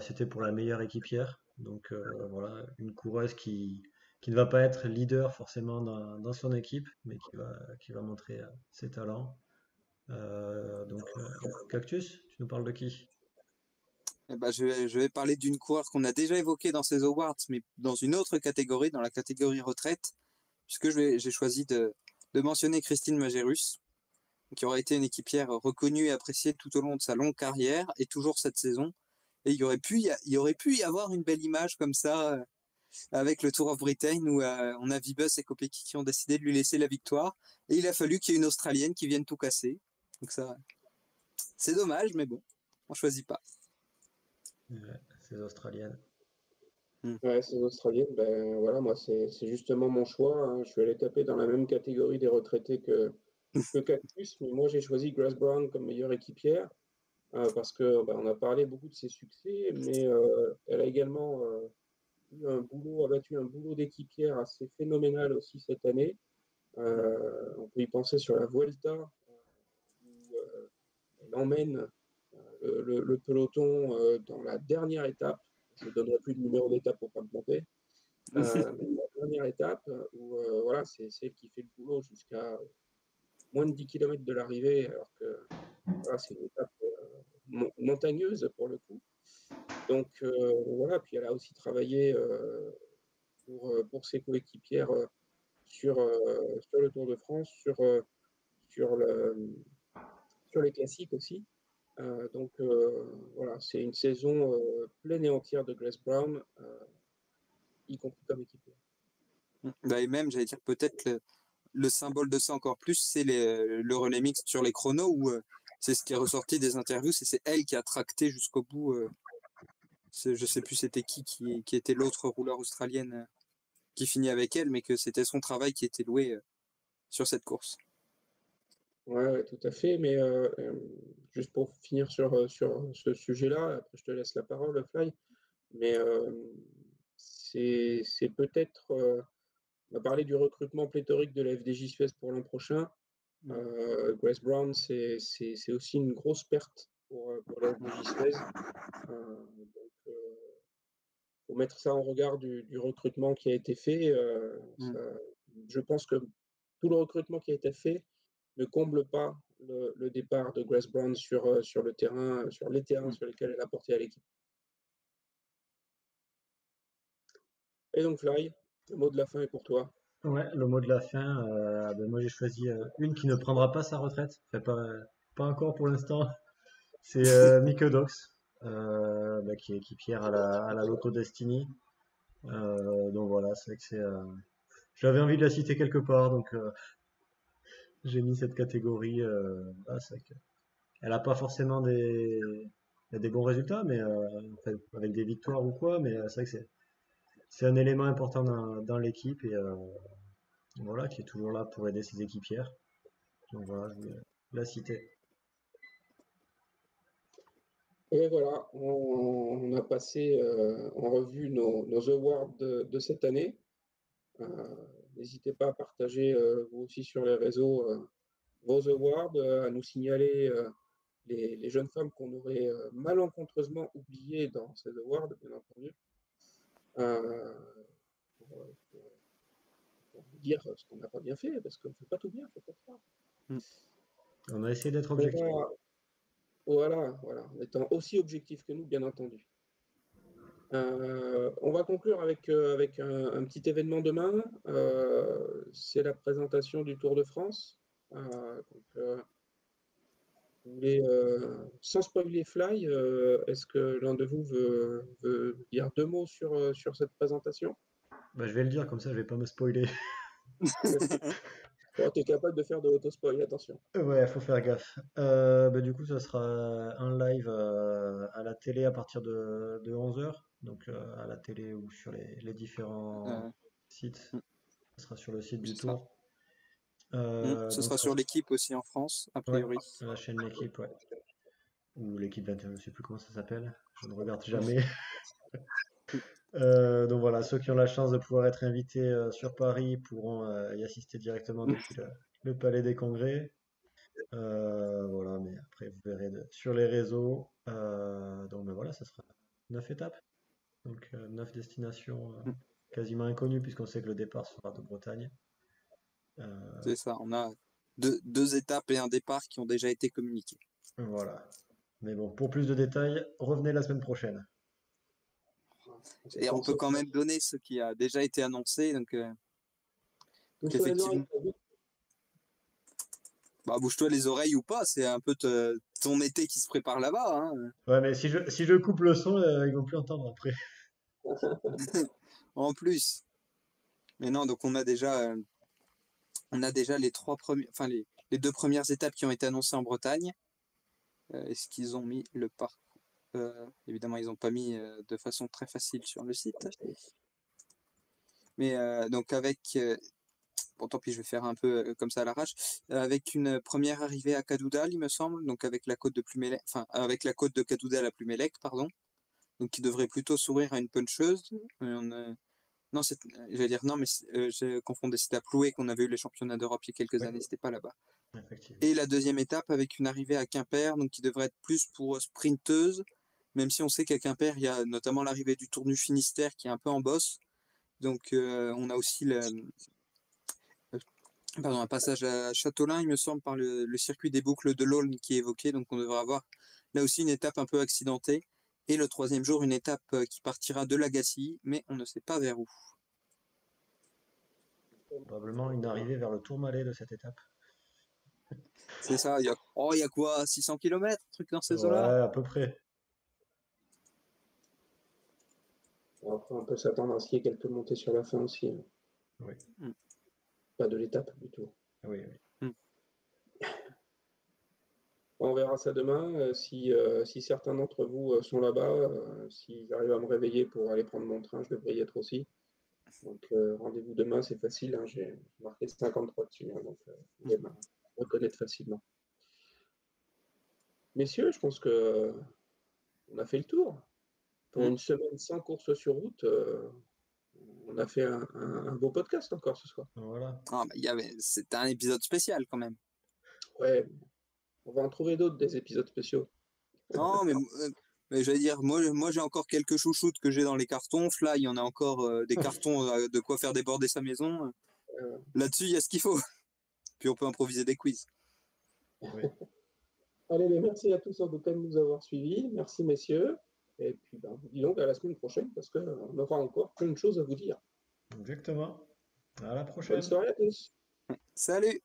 Speaker 1: C'était pour la meilleure équipière. Donc voilà, une coureuse qui ne va pas être leader forcément dans son équipe, mais qui va montrer ses talents. Cactus, tu nous parles de qui?
Speaker 3: Eh ben, je vais parler d'une coureur qu'on a déjà évoquée dans ces awards, mais dans une autre catégorie, dans la catégorie retraite, puisque j'ai choisi de mentionner Christine Majerus, qui aura été une équipière reconnue et appréciée tout au long de sa longue carrière, et toujours cette saison. Et il y aurait pu y avoir une belle image comme ça, avec le Tour of Britain, où on a Vibus et Kopecky qui ont décidé de lui laisser la victoire, et il a fallu qu'il y ait une Australienne qui vienne tout casser. Donc ça, c'est dommage, mais bon, on choisit pas.
Speaker 1: Ouais, c'est australienne.
Speaker 2: Ouais, ces Australiennes, ben voilà, moi c'est justement mon choix. Hein. Je suis allé taper dans la même catégorie des retraités que Cactus, mais moi j'ai choisi Grace Brown comme meilleure équipière parce que on a parlé beaucoup de ses succès, mais elle a également abattu un boulot d'équipière assez phénoménal aussi cette année. On peut y penser sur la Vuelta, où elle emmène le peloton dans la dernière étape. Je ne donnerai plus de numéro d'étape pour ne pas me planter. La dernière étape où voilà, c'est celle qui fait le boulot jusqu'à moins de 10 km de l'arrivée, alors que voilà, c'est une étape montagneuse pour le coup. Donc voilà, puis elle a aussi travaillé pour ses coéquipières sur le Tour de France, sur les classiques aussi. Donc voilà, c'est une saison pleine et entière de Grace Brown, y compris comme équipière.
Speaker 3: Bah, et même, j'allais dire peut-être le symbole de ça encore plus, c'est le relais mixte sur les chronos, où c'est ce qui est ressorti des interviews, c'est elle qui a tracté jusqu'au bout. Je sais plus c'était qui était l'autre rouleur australienne qui finit avec elle, mais que c'était son travail qui était loué sur cette course.
Speaker 2: Ouais, tout à fait. Mais juste pour finir sur ce sujet-là, après je te laisse la parole, Fly. Mais c'est peut-être. On va parler du recrutement pléthorique de la FDJ Suez pour l'an prochain. Grace Brown, c'est aussi une grosse perte pour la FDJ Suez. Donc, faut mettre ça en regard du recrutement qui a été fait. Je pense que tout le recrutement qui a été fait ne comble pas le départ de Grace Brown sur le terrain, sur les terrains sur lesquels elle a porté à l'équipe. Et donc Fly, le mot de la fin est pour toi.
Speaker 1: Ouais, le mot de la fin, moi j'ai choisi une qui ne prendra pas sa retraite, enfin, pas encore pour l'instant, c'est Mieke Dox, qui est équipière à la Lotto Destiny. Donc voilà, c'est vrai que j'avais envie de la citer quelque part, donc j'ai mis cette catégorie. C'est vrai elle n'a pas forcément des bons résultats, mais enfin, avec des victoires ou quoi, mais c'est vrai que c'est un élément important dans l'équipe et voilà, qui est toujours là pour aider ses équipières. Donc voilà, je voulais la citer.
Speaker 2: Et voilà, on a passé en revue nos awards de cette année. N'hésitez pas à partager vous aussi sur les réseaux vos awards, à nous signaler les jeunes femmes qu'on aurait malencontreusement oubliées dans ces awards, bien entendu, pour vous dire ce qu'on n'a pas bien fait, parce qu'on ne fait pas tout bien, il faut pas croire.
Speaker 1: On a essayé d'être objectif.
Speaker 2: Voilà, en étant aussi objectif que nous, bien entendu. On va conclure avec un petit événement demain. C'est la présentation du Tour de France. Vous voulez, sans spoiler Fly, est-ce que l'un de vous veut dire deux mots sur cette présentation?
Speaker 1: Je vais le dire, comme ça je vais pas me spoiler.
Speaker 2: Oh, tu es capable de faire de l'auto-spoil, attention.
Speaker 1: Ouais, faut faire gaffe. Du coup, ça sera un live à la télé à partir de 11 h. Donc à la télé ou sur les différents
Speaker 3: Euh,
Speaker 1: sites.
Speaker 3: mm,
Speaker 1: Ça sera sur le site du
Speaker 3: c'est ça.
Speaker 1: Tour.
Speaker 3: Ce
Speaker 1: Donc
Speaker 3: sera
Speaker 1: ça,
Speaker 3: sur l'équipe aussi en France, a
Speaker 1: ouais,
Speaker 3: priori.
Speaker 1: la chaîne L'équipe, ouais. Ou l'équipe 21, je sais plus comment ça s'appelle. Je ne regarde jamais. Donc voilà, ceux qui ont la chance de pouvoir être invités sur Paris pourront y assister directement depuis le Palais des Congrès. Voilà, mais après vous verrez sur les réseaux. Donc voilà, ça sera 9 étapes. Donc 9 destinations quasiment inconnues puisqu'on sait que le départ sera de Bretagne.
Speaker 3: C'est ça, on a deux étapes et un départ qui ont déjà été communiqués.
Speaker 1: Voilà. Mais bon, pour plus de détails, revenez la semaine prochaine.
Speaker 3: Et on peut quand même donner ce qui a déjà été annoncé. Donc effectivement, bouge-toi les oreilles ou pas, c'est un peu ton été qui se prépare là-bas. Hein.
Speaker 1: Ouais, mais si je coupe le son, ils vont plus entendre après.
Speaker 3: En plus. Mais non, donc on a déjà les trois premiers, enfin les deux premières étapes qui ont été annoncées en Bretagne. Est-ce qu'ils ont mis le parcours? Évidemment, ils n'ont pas mis de façon très facile sur le site. Mais donc bon, tant pis, je vais faire un peu comme ça à l'arrache. Avec une première arrivée à Cadoudal, il me semble, donc avec la côte de Plumelec, enfin avec la côte de Cadoudal à Plumelec, pardon. Donc qui devrait plutôt sourire à une puncheuse. Non, j'allais dire non, mais j'ai confondu. C'était à Ploué qu'on avait eu les championnats d'Europe il y a quelques
Speaker 1: Ouais,
Speaker 3: années, c'était pas là-bas.
Speaker 1: effectivement.
Speaker 3: Et la deuxième étape avec une arrivée à Quimper, donc qui devrait être plus pour sprinteuse, même si on sait qu'à Quimper, il y a notamment l'arrivée du Tour du Finistère qui est un peu en bosse. Donc on a aussi un passage à Châteaulin, il me semble, par le circuit des boucles de l'Aulne qui est évoqué. Donc on devrait avoir là aussi une étape un peu accidentée. Et le troisième jour, une étape qui partira de Lagacy, mais on ne sait pas vers où.
Speaker 1: Probablement une arrivée vers le Tourmalet de cette étape.
Speaker 3: C'est ça, il y a quoi, 600 km, truc dans ces eaux-là?
Speaker 1: Ouais, à peu près.
Speaker 2: Après, on peut s'attendre à ce qu'il y ait quelques montées sur la fin aussi. Hein.
Speaker 1: Oui,
Speaker 2: Pas de l'étape du tout.
Speaker 1: oui, oui.
Speaker 2: On verra ça demain. Si certains d'entre vous sont là-bas, s'ils arrivent à me réveiller pour aller prendre mon train, je devrais y être aussi. Donc rendez-vous demain, c'est facile. Hein, j'ai marqué 53 dessus, hein, donc vous pouvez me reconnaître facilement. Messieurs, je pense que on a fait le tour. Pour une semaine sans course sur route, on a fait un beau podcast encore ce soir.
Speaker 1: Voilà.
Speaker 3: Ah, c'était un épisode spécial quand même.
Speaker 2: Ouais, on va en trouver d'autres des épisodes spéciaux.
Speaker 3: Non, mais j'allais dire, moi j'ai encore quelques chouchoutes que j'ai dans les cartons. Là, il y en a encore des cartons de quoi faire déborder sa maison. Là-dessus, il y a ce qu'il faut. Puis on peut improviser des quiz.
Speaker 1: Oui.
Speaker 2: Allez, merci à tous en tout cas de nous avoir suivis. Merci messieurs. Et puis, vous dis donc à la semaine prochaine parce qu'on aura encore plein de choses à vous dire.
Speaker 1: Exactement. À la prochaine.
Speaker 2: Bonne soirée à tous.
Speaker 3: Salut!